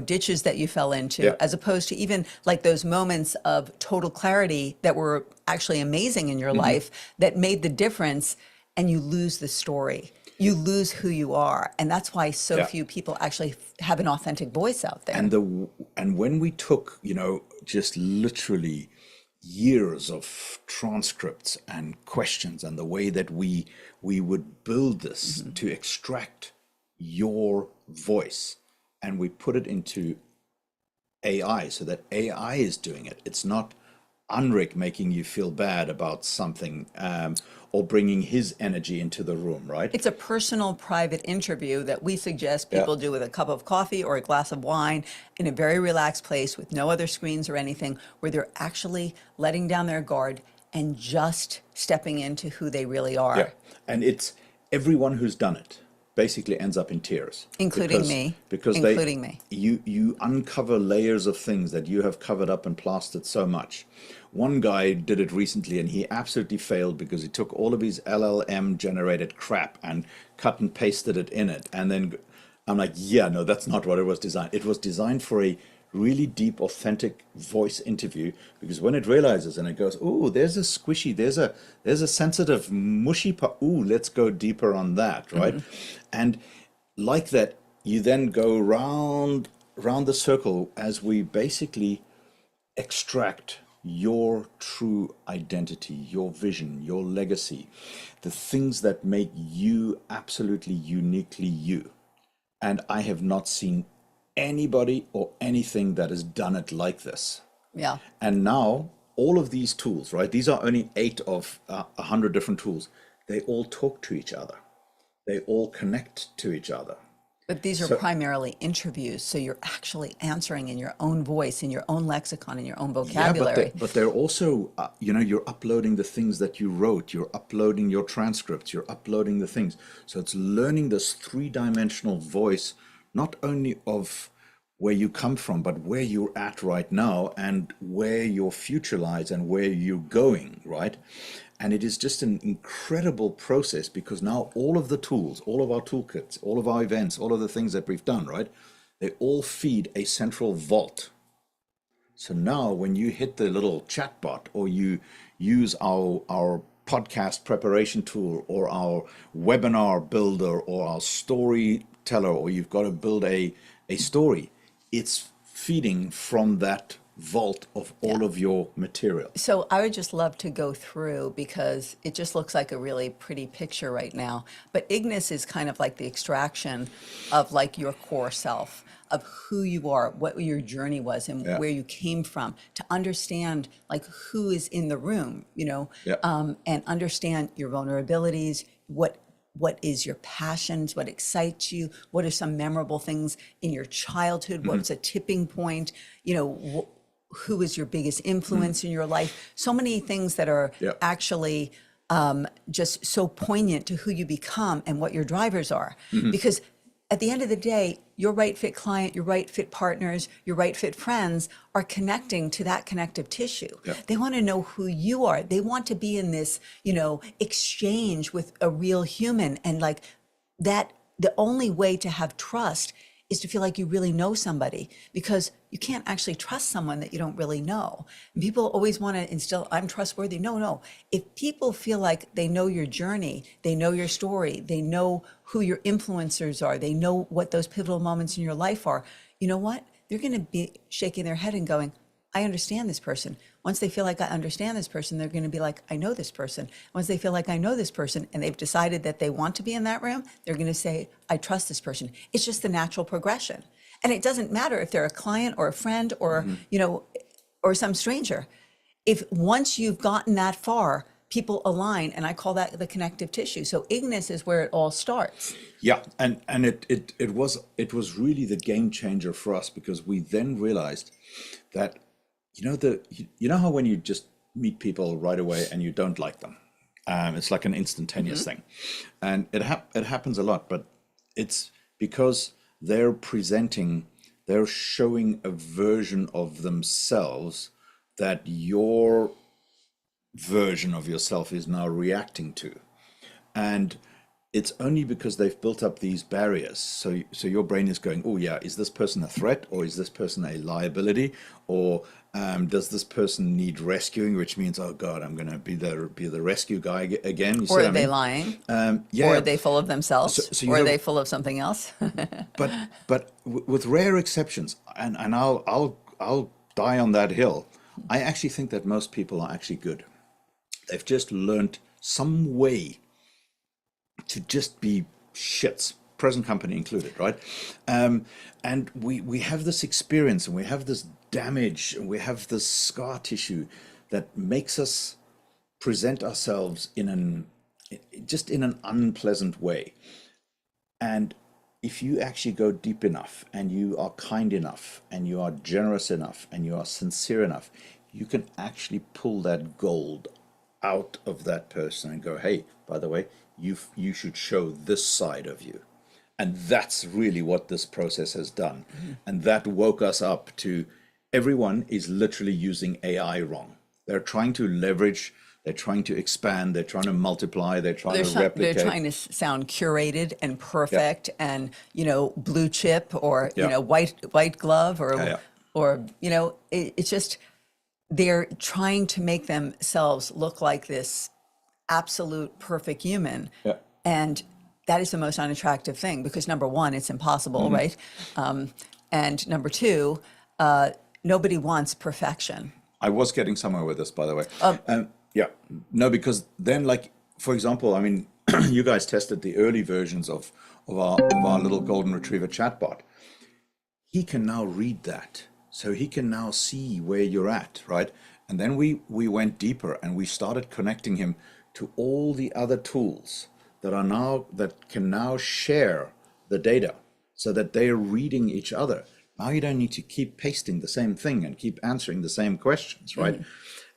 [SPEAKER 2] ditches that you fell into, as opposed to even like those moments of total clarity that were actually amazing in your life that made the difference, and you lose the story. You lose who you are, and that's why so few people actually have an authentic voice out there.
[SPEAKER 1] And when we took, just literally years of transcripts and questions and the way that we would build this to extract your voice, and we put it into AI so that AI is doing it. It's not Unrik making you feel bad about something or bringing his energy into the room, right?
[SPEAKER 2] It's a personal, private interview that we suggest people do with a cup of coffee or a glass of wine in a very relaxed place with no other screens or anything, where they're actually letting down their guard and just stepping into who they really are.
[SPEAKER 1] Yeah, and it's everyone who's done it basically ends up in tears.
[SPEAKER 2] Including me.
[SPEAKER 1] Because
[SPEAKER 2] including me.
[SPEAKER 1] You uncover layers of things that you have covered up and plastered so much. One guy did it recently and he absolutely failed because he took all of his LLM generated crap and cut and pasted it in it. And then I'm like, no, that's not what it was designed. It was designed for a really deep, authentic voice interview, because when it realizes and it goes, oh, there's a squishy, there's a sensitive, mushy part. Ooh, let's go deeper on that, right? And like that, you then go round the circle as we basically extract your true identity, your vision, your legacy, the things that make you absolutely uniquely you. And I have not seen anybody or anything that has done it like this.
[SPEAKER 2] Yeah.
[SPEAKER 1] And now all of these tools, right? These are only 8 of 100 different tools. They all talk to each other. They all connect to each other.
[SPEAKER 2] But these are primarily interviews, so you're actually answering in your own voice, in your own lexicon, in your own vocabulary.
[SPEAKER 1] Yeah, but they're also, you're uploading the things that you wrote, you're uploading your transcripts, you're uploading the things. So it's learning this 3-dimensional voice, not only of where you come from, but where you're at right now and where your future lies and where you're going, right? And it is just an incredible process, because now all of the tools, all of our toolkits, all of our events, all of the things that we've done, right? They all feed a central vault. So now when you hit the little chatbot, or you use our podcast preparation tool, or our webinar builder, or our storyteller, or you've got to build a story, it's feeding from that vault of all of your material.
[SPEAKER 2] So I would just love to go through, because it just looks like a really pretty picture right now. But Ignis is kind of like the extraction of like your core self, of who you are, what your journey was, and where you came from, to understand like who is in the room, and understand your vulnerabilities, what is your passions, what excites you, what are some memorable things in your childhood, what's a tipping point, who is your biggest influence in your life. So many things that are actually just so poignant to who you become and what your drivers are. Because at the end of the day, your right fit client, your right fit partners, your right fit friends are connecting to that connective tissue. They want to know who you are. They want to be in this, exchange with a real human. And like that, the only way to have trust is to feel like you really know somebody, because you can't actually trust someone that you don't really know. And people always want to instill, I'm trustworthy. No. If people feel like they know your journey, they know your story, they know who your influencers are, they know what those pivotal moments in your life are, you know what? They're going to be shaking their head and going, I understand this person. Once they feel like I understand this person, they're going to be like, I know this person. Once they feel like I know this person and they've decided that they want to be in that room, they're going to say, I trust this person. It's just the natural progression. And it doesn't matter if they're a client or a friend or, or some stranger. If once you've gotten that far, people align, and I call that the connective tissue. So Ignis is where it all starts.
[SPEAKER 1] Yeah, and it was really the game changer for us, because we then realized that you know how when you just meet people right away and you don't like them, it's like an instantaneous thing, and it happens a lot, but it's because they're showing a version of themselves that your version of yourself is now reacting to. And it's only because they've built up these barriers. So your brain is going, oh yeah, is this person a threat, or is this person a liability, or does this person need rescuing? Which means, oh God, I'm going to be the rescue guy again.
[SPEAKER 2] Or are they lying? Or are they full of themselves? Or are they full of something else?
[SPEAKER 1] but with rare exceptions, and I'll die on that hill. I actually think that most people are actually good. They've just learned some way to just be shits, present company included, right? And we have this experience, and we have this damage, and we have this scar tissue that makes us present ourselves in an unpleasant way. And if you actually go deep enough, and you are kind enough, and you are generous enough, and you are sincere enough, you can actually pull that gold out of that person and go, hey, by the way, you should show this side of you. And that's really what this process has done. And that woke us up to, everyone is literally using AI wrong. They're trying to leverage, they're trying to expand, they're trying to multiply, they're trying to replicate.
[SPEAKER 2] They're trying to sound curated and perfect and, blue chip or, white glove or or, it's just, they're trying to make themselves look like this absolute perfect human.
[SPEAKER 1] Yeah.
[SPEAKER 2] And that is the most unattractive thing because number one, it's impossible, right? And number two, nobody wants perfection.
[SPEAKER 1] I was getting somewhere with this, by the way. Yeah, no, because then, like, for example, I mean, you guys tested the early versions of our little golden retriever chatbot. He can now read that, so he can now see where you're at, right? And then we went deeper and we started connecting him to all the other tools that can now share the data, so that they're reading each other. Now you don't need to keep pasting the same thing and keep answering the same questions, right?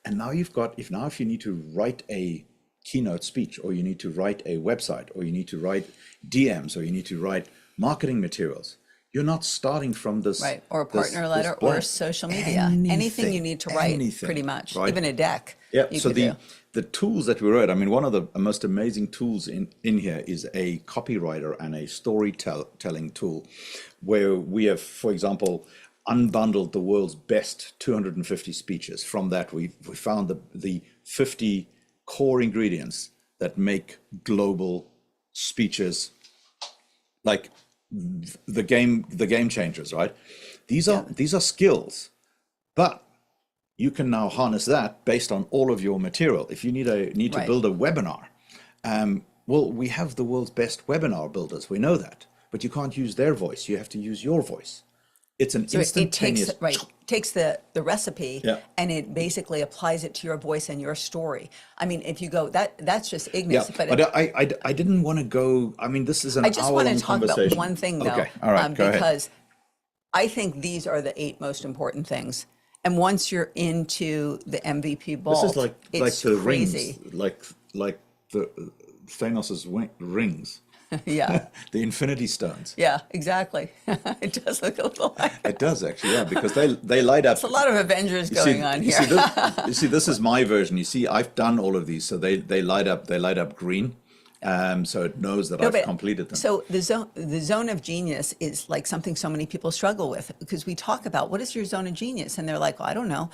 [SPEAKER 1] And now if you need to write a keynote speech, or you need to write a website, or you need to write DMs, or you need to write marketing materials, you're not starting from this,
[SPEAKER 2] Right, or a partner letter, or
[SPEAKER 1] blank.
[SPEAKER 2] social media. Anything you need to write, pretty much,
[SPEAKER 1] right?
[SPEAKER 2] even a deck.
[SPEAKER 1] Yeah,
[SPEAKER 2] you
[SPEAKER 1] so
[SPEAKER 2] could do.
[SPEAKER 1] the tools that we wrote, I mean, one of the most amazing tools in here is a copywriter and a storytelling tool, where we have, for example, unbundled the world's best 250 speeches. From that, we found the 50 core ingredients that make global speeches like the game changers, right? These are skills, but you can now harness that based on all of your material. If you need to
[SPEAKER 2] Right.
[SPEAKER 1] build a webinar, well, we have the world's best webinar builders. We know that, but you can't use their voice. You have to use your voice. It's an
[SPEAKER 2] So it
[SPEAKER 1] instantaneous.
[SPEAKER 2] takes the recipe
[SPEAKER 1] Yeah.
[SPEAKER 2] and it basically applies it to your voice and your story. I mean, if you go that's just
[SPEAKER 1] Yeah,
[SPEAKER 2] Ignis,
[SPEAKER 1] but I didn't want to go. I mean, this is an
[SPEAKER 2] I just want
[SPEAKER 1] hour-long
[SPEAKER 2] to talk about
[SPEAKER 1] conversation.
[SPEAKER 2] one thing though,
[SPEAKER 1] Okay, all right, go ahead.
[SPEAKER 2] because I think these are the 8 most important things. And once you're into the MVP vault,
[SPEAKER 1] This is like
[SPEAKER 2] it's
[SPEAKER 1] the
[SPEAKER 2] crazy.
[SPEAKER 1] rings, like the Thanos's rings,
[SPEAKER 2] Yeah,
[SPEAKER 1] the Infinity Stones.
[SPEAKER 2] yeah, exactly. It does look a little like
[SPEAKER 1] It does actually, yeah, because they light up.
[SPEAKER 2] it's a lot of Avengers
[SPEAKER 1] You
[SPEAKER 2] going on here.
[SPEAKER 1] You see, this is my version. You see, I've done all of these, so they light up. They light up green, so it knows that I've
[SPEAKER 2] but-
[SPEAKER 1] completed them.
[SPEAKER 2] So the zone of genius is like something so many people struggle with, because we talk about what is your zone of genius, and they're like, well, I don't know.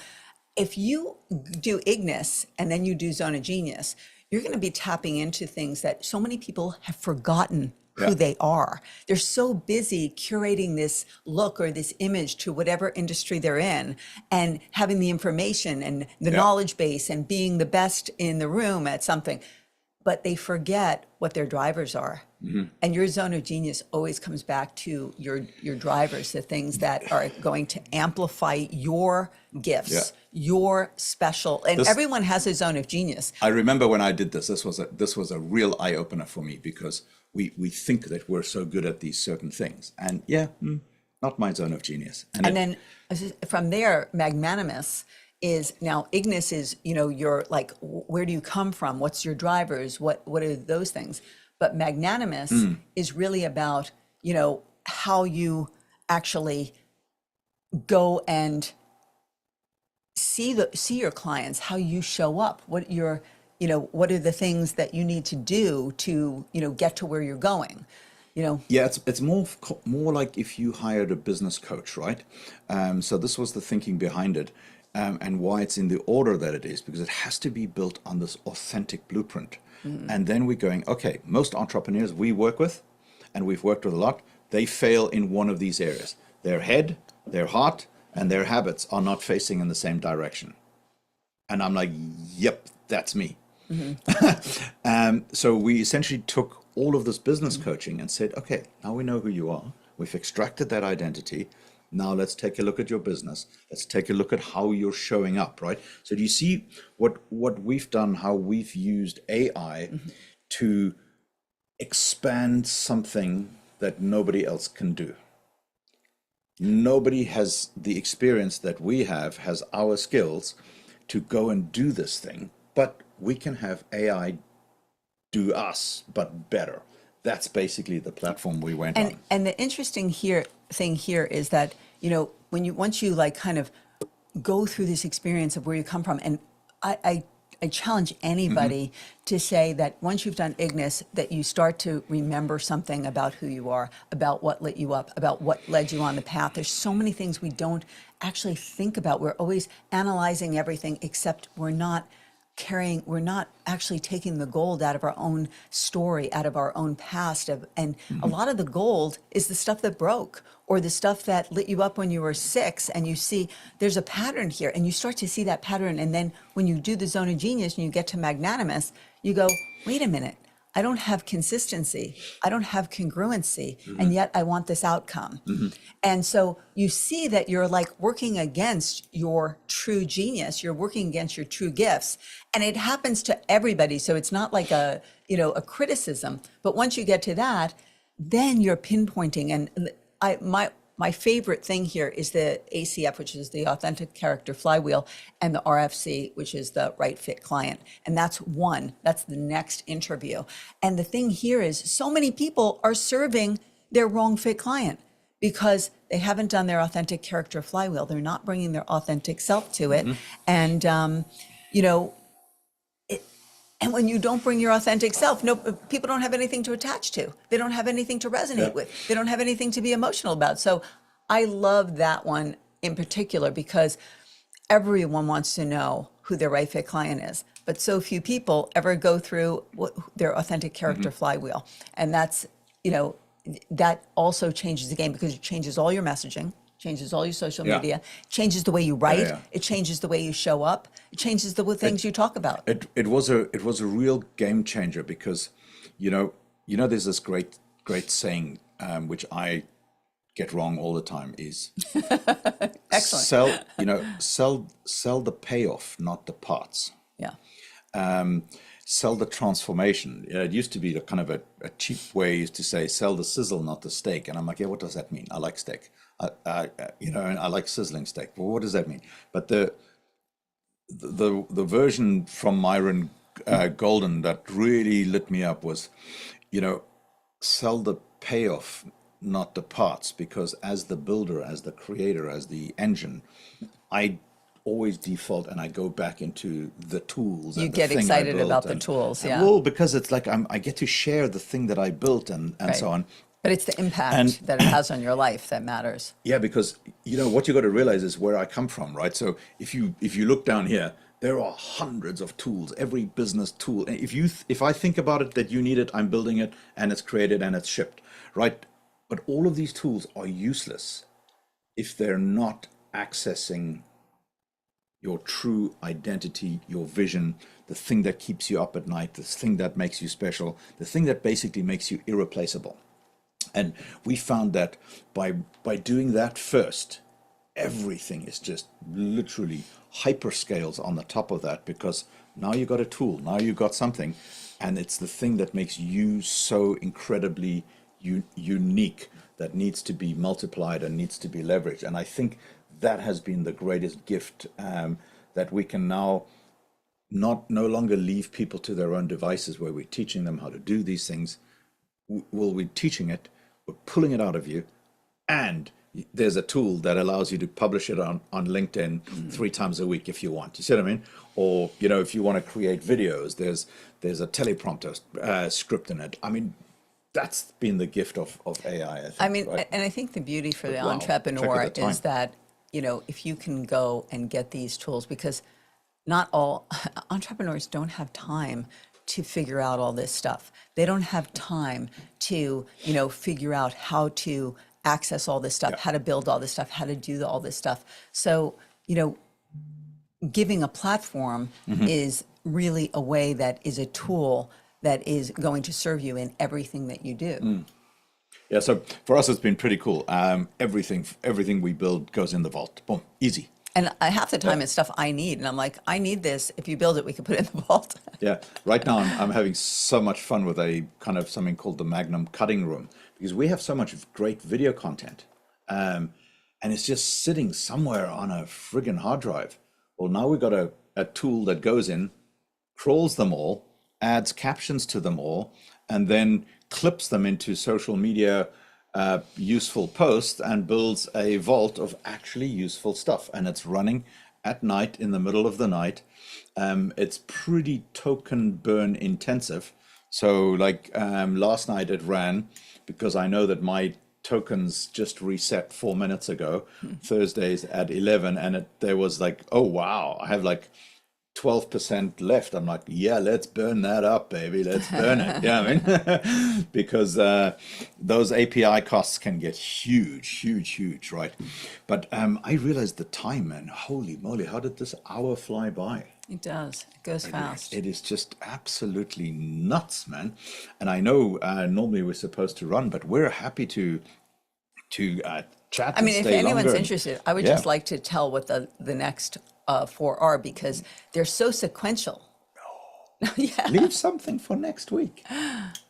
[SPEAKER 2] If you do Ignis and then you do zone of genius, you're going to be tapping into things that so many people have forgotten who they are. They're so busy curating this look or this image to whatever industry they're in, and having the information and the knowledge base and being the best in the room at something. But they forget what their drivers are. And your zone of genius always comes back to your drivers, the things that are going to amplify your gifts, your special, and everyone has a zone of genius.
[SPEAKER 1] I remember when I did this. This was a real eye opener for me, because we think that we're so good at these certain things, and not my zone of genius.
[SPEAKER 2] And then from there, magnanimous is now Ignis is, you're like, where do you come from? What's your drivers? What are those things? But magnanimous is really about, how you actually go and see your clients, how you show up, what are the things that you need to do to, get to where you're going.
[SPEAKER 1] Yeah, it's more like if you hired a business coach, right? So this was the thinking behind it, and why it's in the order that it is, because it has to be built on this authentic blueprint. And then we're going, okay, most entrepreneurs we work with, and we've worked with a lot, they fail in one of these areas. Their head, their heart, and their habits are not facing in the same direction. And I'm like, yep, that's me. So we essentially took all of this business coaching and said, okay, now we know who you are. We've extracted that identity. Now let's take a look at your business. Let's take a look at how you're showing up, right? So do you see what we've done, how we've used AI to expand something that nobody else can do? Nobody has the experience that we have, has our skills to go and do this thing, but we can have AI do us, but better. That's basically the platform we went on.
[SPEAKER 2] And the interesting thing here is that, once you like kind of go through this experience of where you come from, and I I challenge anybody to say that once you've done Ignis, that you start to remember something about who you are, about what lit you up, about what led you on the path. There's so many things we don't actually think about. We're always analyzing everything, except we're not actually taking the gold out of our own story, out of our own past. And a lot of the gold is the stuff that broke, or the stuff that lit you up when you were 6, and you see there's a pattern here, and you start to see that pattern. And then when you do the zone of genius and you get to magnanimous, you go, wait a minute, I don't have consistency, I don't have congruency, and yet I want this outcome. And so you see that you're like working against your true genius, you're working against your true gifts, and it happens to everybody. So it's not like a criticism, but once you get to that, then you're pinpointing. And my favorite thing here is the ACF, which is the authentic character flywheel, and the RFC, which is the right fit client. And that's the next interview. And the thing here is so many people are serving their wrong fit client because they haven't done their authentic character flywheel. They're not bringing their authentic self to it. And, and when you don't bring your authentic self, people don't have anything to attach to. They don't have anything to resonate with. They don't have anything to be emotional about. So I love that one in particular because everyone wants to know who their right fit client is, but so few people ever go through their authentic character flywheel. And that's, that also changes the game because it changes all your messaging, changes all your social media, changes the way you write, it changes the way you show up, it changes the things you talk about.
[SPEAKER 1] It was a real game changer because, there's this great saying, which I get wrong all the time, is
[SPEAKER 2] Excellent.
[SPEAKER 1] sell the payoff, not the parts.
[SPEAKER 2] Yeah.
[SPEAKER 1] Sell the transformation. It used to be the kind of a cheap way to say sell the sizzle, not the steak. And I'm like, what does that mean? I like steak. And I like sizzling steak. Well, what does that mean? But the version from Myron Golden that really lit me up was, sell the payoff, not the parts, because as the builder, as the creator, as the engine, I always default and I go back into the tools.
[SPEAKER 2] You
[SPEAKER 1] and the
[SPEAKER 2] get
[SPEAKER 1] thing I
[SPEAKER 2] excited
[SPEAKER 1] built
[SPEAKER 2] about the
[SPEAKER 1] and-
[SPEAKER 2] tools,
[SPEAKER 1] and,
[SPEAKER 2] yeah.
[SPEAKER 1] Well, because it's like I get to share the thing that I built and
[SPEAKER 2] Right.
[SPEAKER 1] so on.
[SPEAKER 2] But it's the impact that it has on your life that matters.
[SPEAKER 1] Yeah, because what you got to realize is where I come from, right? So if you look down here, there are hundreds of tools, every business tool. And if I think about it that you need it, I'm building it and it's created and it's shipped, right? But all of these tools are useless if they're not accessing your true identity, your vision, the thing that keeps you up at night, the thing that makes you special, the thing that basically makes you irreplaceable. And we found that by doing that first, everything is just literally hyperscales on the top of that, because now you got a tool, now you got something, and it's the thing that makes you so incredibly unique that needs to be multiplied and needs to be leveraged. And I think that has been the greatest gift, that we can now no longer leave people to their own devices where we're teaching them how to do these things. Well, we're teaching it, we're pulling it out of you, and there's a tool that allows you to publish it on LinkedIn 3 times a week if you want. You see what I mean? Or if you want to create videos, there's a teleprompter script in it. I mean, that's been the gift of AI. I think, right?
[SPEAKER 2] And I think the beauty for the
[SPEAKER 1] Wow,
[SPEAKER 2] entrepreneur
[SPEAKER 1] check the time.
[SPEAKER 2] is that if you can go and get these tools, because not all entrepreneurs don't have time to figure out all this stuff. They don't have time to, figure out how to access all this stuff, how to build all this stuff, how to do all this stuff. So, giving a platform is really a way that is a tool that is going to serve you in everything that you do.
[SPEAKER 1] Yeah, so for us, it's been pretty cool. Everything we build goes in the vault. Boom, easy.
[SPEAKER 2] And half the time it's stuff I need. And I'm like, I need this. If you build it, we can put it in the vault.
[SPEAKER 1] Yeah, right now I'm having so much fun with a kind of something called the Magnum cutting room, because we have so much great video content, and it's just sitting somewhere on a friggin' hard drive. Well, now we've got a tool that goes in, crawls them all, adds captions to them all, and then clips them into social media useful posts and builds a vault of actually useful stuff. And it's running at night in the middle of the night. It's pretty token burn intensive. So like last night it ran because I know that my tokens just reset 4 minutes ago, Thursdays at 11, and there was like, oh wow, I have like 12% left. I'm like, yeah, let's burn that up, baby. Let's burn it. Yeah, I mean, because those API costs can get huge, huge, huge, right? But I realized the time, man. Holy moly, how did this hour fly by?
[SPEAKER 2] It does. It goes fast.
[SPEAKER 1] It is just absolutely nuts, man. And I know normally we're supposed to run, but we're happy to chat
[SPEAKER 2] I
[SPEAKER 1] and
[SPEAKER 2] mean, if
[SPEAKER 1] stay
[SPEAKER 2] anyone's
[SPEAKER 1] longer.
[SPEAKER 2] interested, I would
[SPEAKER 1] Yeah.
[SPEAKER 2] just like to tell what the next four are, because they're so sequential. Yeah,
[SPEAKER 1] Leave something for next week.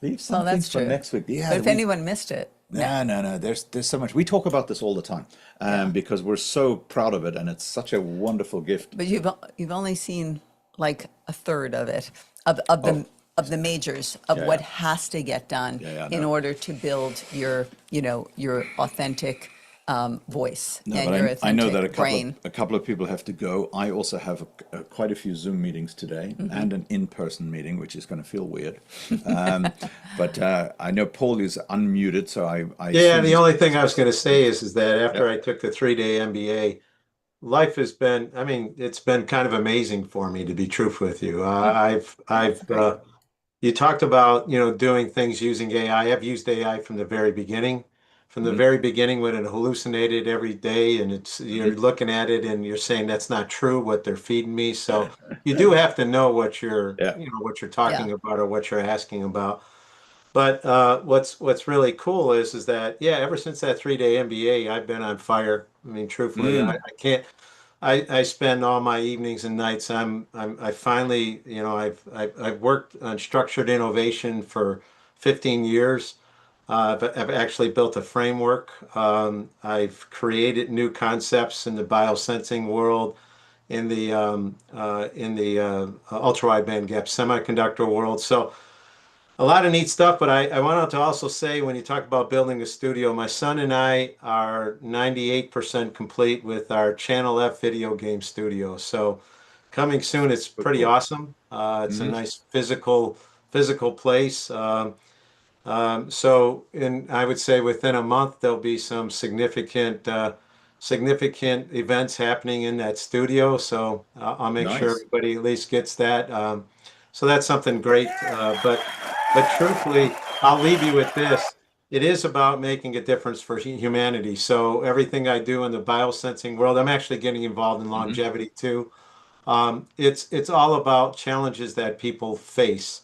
[SPEAKER 1] Leave
[SPEAKER 2] well,
[SPEAKER 1] something
[SPEAKER 2] that's
[SPEAKER 1] for
[SPEAKER 2] true.
[SPEAKER 1] next week. Yeah,
[SPEAKER 2] But if anyone missed it,
[SPEAKER 1] no. There's so much. We talk about this all the time because we're so proud of it, and it's such a wonderful gift.
[SPEAKER 2] but you've only seen like a third of it, of the majors of
[SPEAKER 1] Yeah,
[SPEAKER 2] what
[SPEAKER 1] yeah.
[SPEAKER 2] has to get done
[SPEAKER 1] Yeah,
[SPEAKER 2] in
[SPEAKER 1] no.
[SPEAKER 2] order to build your, your authentic voice
[SPEAKER 1] No,
[SPEAKER 2] and
[SPEAKER 1] but
[SPEAKER 2] your
[SPEAKER 1] I know that
[SPEAKER 2] authentic brain.
[SPEAKER 1] a couple of people have to go. I also have quite a few Zoom meetings today and an in-person meeting, which is going to feel weird. But I know Paul is unmuted, so I
[SPEAKER 6] Yeah,
[SPEAKER 1] assume
[SPEAKER 6] the only thing I was going to say is that
[SPEAKER 1] yeah.
[SPEAKER 6] after I took the 3-day MBA, life has been, I mean, it's been kind of amazing for me, to be truthful with you. You talked about, doing things using AI. I've used AI from the very beginning. From the
[SPEAKER 1] Mhm,
[SPEAKER 6] very beginning when it hallucinated every day and you're
[SPEAKER 1] mhm.
[SPEAKER 6] looking at it and you're saying that's not true what they're feeding me. So you do have to know what you're,
[SPEAKER 1] Yeah.
[SPEAKER 6] what you're
[SPEAKER 2] Yeah.
[SPEAKER 6] talking about or what you're asking about. But what's really cool is that yeah, ever since that 3-day MBA, I've been on fire. I mean, truthfully, I,
[SPEAKER 1] Mm,
[SPEAKER 6] I can't. I spend all my evenings and nights. I finally, I've worked on structured innovation for 15 years. But I've actually built a framework. I've created new concepts in the biosensing world, in the ultra wideband gap semiconductor world. So a lot of neat stuff, but I wanted to also say when you talk about building a studio, my son and I are 98% complete with our Channel F video game studio. So coming soon, it's
[SPEAKER 1] so
[SPEAKER 6] pretty
[SPEAKER 1] cool.
[SPEAKER 6] awesome. It's a
[SPEAKER 1] Mhm.
[SPEAKER 6] nice physical place. I would say within a month, there'll be some significant events happening in that studio. So I'll make sure
[SPEAKER 1] Nice.
[SPEAKER 6] everybody at least gets that. So that's something great. But truthfully, I'll leave you with this. It is about making a difference for humanity. So everything I do in the biosensing world, I'm actually getting involved in
[SPEAKER 1] Mhm,
[SPEAKER 6] longevity too. It's all about challenges that people face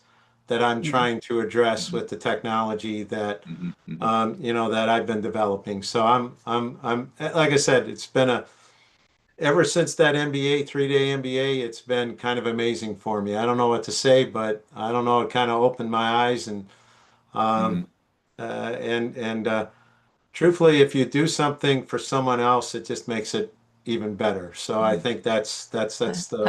[SPEAKER 6] that I'm
[SPEAKER 2] Mhm.
[SPEAKER 6] trying to address
[SPEAKER 1] mhm,
[SPEAKER 6] with the technology that
[SPEAKER 1] mhm, mhm.
[SPEAKER 6] that I've been developing. So I'm like I said, it's been ever since that MBA, 3-day MBA, it's been kind of amazing for me. I don't know what to say, but I don't know. It kind of opened my eyes um,
[SPEAKER 1] Mhm,
[SPEAKER 6] and truthfully, if you do something for someone else, it just makes it even better. So I
[SPEAKER 1] mhm.
[SPEAKER 6] think that's the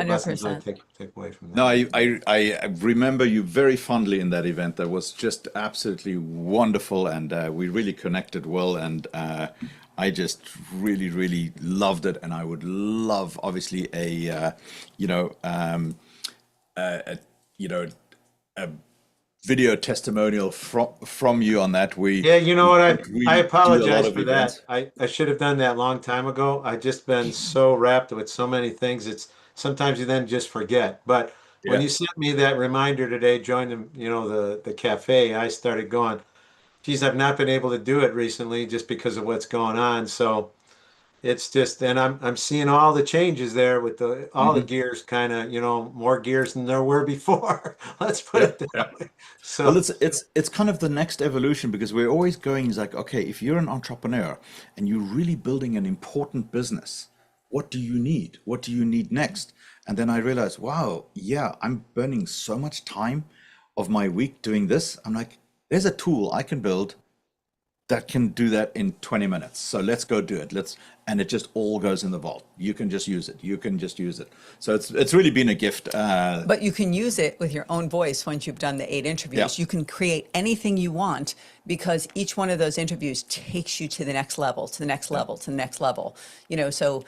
[SPEAKER 6] lessons I
[SPEAKER 2] 100%.
[SPEAKER 6] take away from
[SPEAKER 1] No,
[SPEAKER 6] that.
[SPEAKER 1] I remember you very fondly in that event. That was just absolutely wonderful, and we really connected well. And I just really, really loved it. And I would love, obviously, you know, a, you know, a video testimonial from you on that.
[SPEAKER 6] Yeah, you know
[SPEAKER 1] We
[SPEAKER 6] what?
[SPEAKER 1] don't
[SPEAKER 6] I
[SPEAKER 1] really do a lot
[SPEAKER 6] apologize
[SPEAKER 1] of
[SPEAKER 6] for that.
[SPEAKER 1] events.
[SPEAKER 6] I should have done that long time ago. I just been so wrapped with so many things. It's sometimes you then just forget. But when
[SPEAKER 1] Yeah.
[SPEAKER 6] you sent me that reminder today, join the cafe, I started going, geez, I've not been able to do it recently just because of what's going on. So it's just, and I'm seeing all the changes there with all the
[SPEAKER 1] Hmm.
[SPEAKER 6] gears kind of, more gears than there were before. Let's put
[SPEAKER 1] Yeah.
[SPEAKER 6] it
[SPEAKER 1] Yeah.
[SPEAKER 6] that way.
[SPEAKER 1] Well,
[SPEAKER 6] So
[SPEAKER 1] it's kind of the next evolution because we're always going it's like, okay, if you're an entrepreneur and you're really building an important business, what do you need? What do you need next? And then I realized, wow, yeah, I'm burning so much time of my week doing this. I'm like, there's a tool I can build that can do that in 20 minutes. So let's go do it. And it just all goes in the vault. You can just use it. You can just use it. So it's really been a gift.
[SPEAKER 2] But you can use it with your own voice once you've done the 8 interviews.
[SPEAKER 1] Yeah.
[SPEAKER 2] You can create anything you want because each one of those interviews takes you to the next level, to the next level, to the next level. So,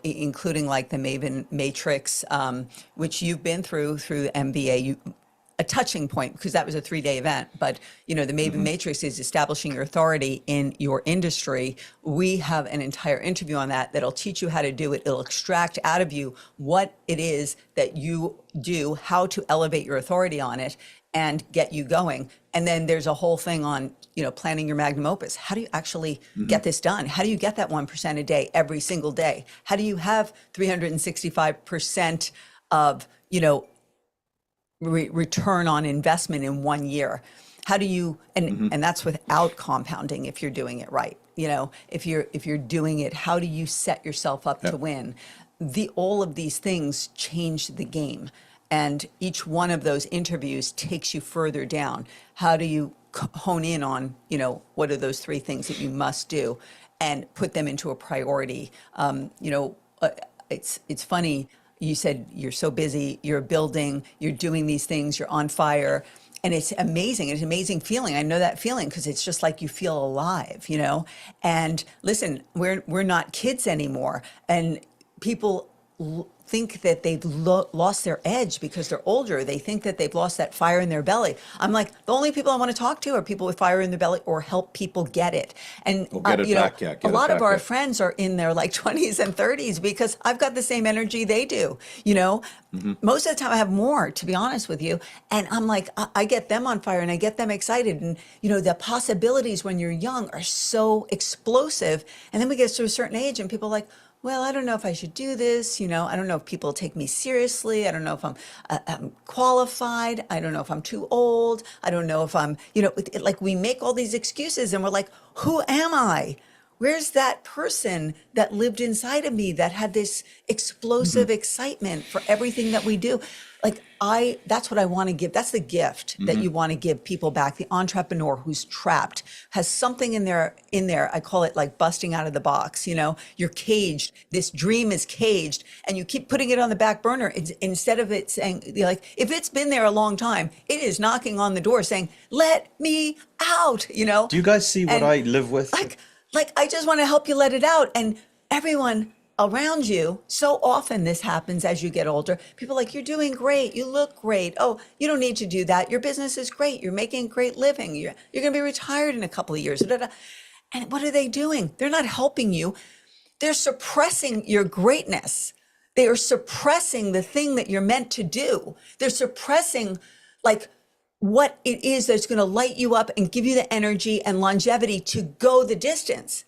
[SPEAKER 2] including like the Maven Matrix, which you've been through MBA. A touching point because that was a 3-day event, but the Maven Matrix is establishing your authority in your industry. We have an entire interview on that'll teach you how to do it. It'll extract out of you what it is that you do, how to elevate your authority on it and get you going. And then there's a whole thing on, planning your magnum opus. How do you actually get this done? How do you get that 1% a day every single day? How do you have 365% of, return on investment in 1 year? How do you, and that's without compounding if you're doing it right. If you're doing it, how do you set yourself up to win? All of these things change the game. And each one of those interviews takes you further down. How do you hone in on, what are those 3 things that you must do and put them into a priority? It's funny. You said you're so busy, you're building, you're doing these things, you're on fire. And it's amazing. It's an amazing feeling. I know that feeling because it's just like you feel alive, And listen, we're not kids anymore. And people think that they've lost their edge because they're older. They think that they've lost that fire in their belly. I'm like, the only people I want to talk to are people with fire in their belly or help people get it. And a lot of our friends are in their like 20s and 30s because I've got the same energy they do. Most of the time I have more, to be honest with you. And I'm like, I get them on fire and I get them excited. And, the possibilities when you're young are so explosive. And then we get to a certain age and people are like, well, I don't know if I should do this. I don't know if people take me seriously. I don't know if I'm qualified. I don't know if I'm too old. I don't know if I'm, like we make all these excuses and we're like, who am I? Where's that person that lived inside of me that had this explosive excitement for everything that we do? Like that's what I want to give. That's the gift that you want to give people back. The entrepreneur who's trapped has something in there. I call it like busting out of the box. You're caged. This dream is caged and you keep putting it on the back burner. Instead of it saying like, if it's been there a long time, it is knocking on the door saying, let me out,
[SPEAKER 1] Do you guys see what I live with?
[SPEAKER 2] Like, I just want to help you let it out. And everyone around you, so often this happens as you get older. People are like, you're doing great. You look great. Oh, you don't need to do that. Your business is great. You're making a great living. You're going to be retired in a couple of years. And what are they doing? They're not helping you. They're suppressing your greatness. They are suppressing the thing that you're meant to do. They're suppressing like what it is that's going to light you up and give you the energy and longevity to go the distance.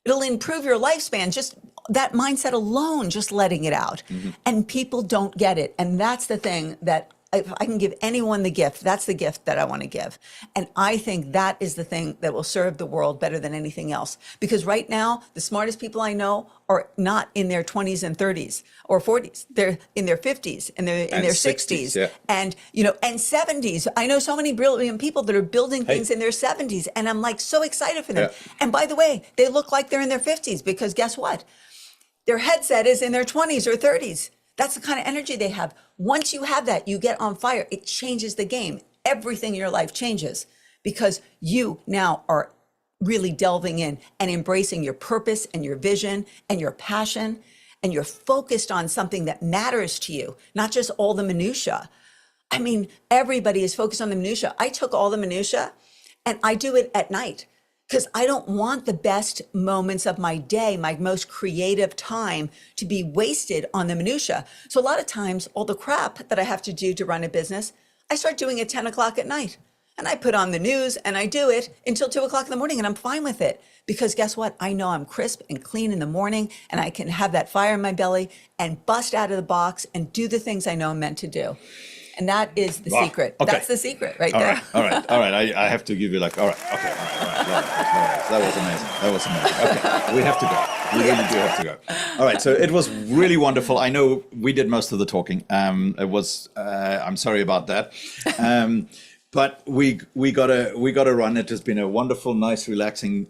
[SPEAKER 2] It'll improve your lifespan, just that mindset alone, just letting it out. And people don't get it. And that's the thing that if I can give anyone the gift, that's the gift that I want to give. And I think that is the thing that will serve the world better than anything else. Because right now, the smartest people I know are not in their 20s and 30s or 40s. They're in their 50s and they're in their 60s
[SPEAKER 1] yeah.
[SPEAKER 2] and, and 70s. I know so many brilliant people that are building things in their 70s. And I'm like so excited for them.
[SPEAKER 1] Yeah.
[SPEAKER 2] And by the way, they look like they're in their 50s because guess what? Their headset is in their 20s or 30s. That's the kind of energy they have. Once you have that, you get on fire. It changes the game. Everything in your life changes because you now are really delving in and embracing your purpose and your vision and your passion, and you're focused on something that matters to you, not just all the minutia. I mean, everybody is focused on the minutia. I took all the minutia and I do it at night. Because I don't want the best moments of my day, my most creative time, to be wasted on the minutia. So a lot of times, all the crap that I have to do to run a business, I start doing at 10 o'clock at night. And I put on the news and I do it until 2 o'clock in the morning and I'm fine with it. Because guess what? I know I'm crisp and clean in the morning and I can have that fire in my belly and bust out of the box and do the things I know I'm meant to do. And that is the secret.
[SPEAKER 1] Okay.
[SPEAKER 2] That's the secret right
[SPEAKER 1] All
[SPEAKER 2] there.
[SPEAKER 1] right, all right, all right. I have to give you like, all right, okay, all right. That was amazing. That was amazing. Okay, we have to go. We really do have to go. All right, so it was really wonderful. I know we did most of the talking. It was, I'm sorry about that. But we gotta run. It has been a wonderful, nice, relaxing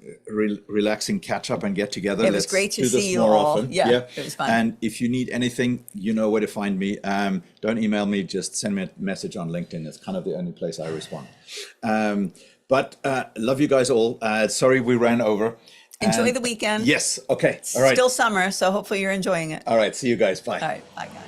[SPEAKER 1] catch up and get together.
[SPEAKER 2] It was great to
[SPEAKER 1] do this
[SPEAKER 2] see you
[SPEAKER 1] more
[SPEAKER 2] all.
[SPEAKER 1] often.
[SPEAKER 2] Yeah, it was fun.
[SPEAKER 1] And if you need anything, you know where to find me. Don't email me. Just send me a message on LinkedIn. It's kind of the only place I respond. But love you guys all. Sorry we ran over.
[SPEAKER 2] Enjoy the weekend.
[SPEAKER 1] Yes. Okay. All right.
[SPEAKER 2] Still summer, so hopefully you're enjoying it.
[SPEAKER 1] All right. See you guys. Bye.
[SPEAKER 2] All right. Bye, guys.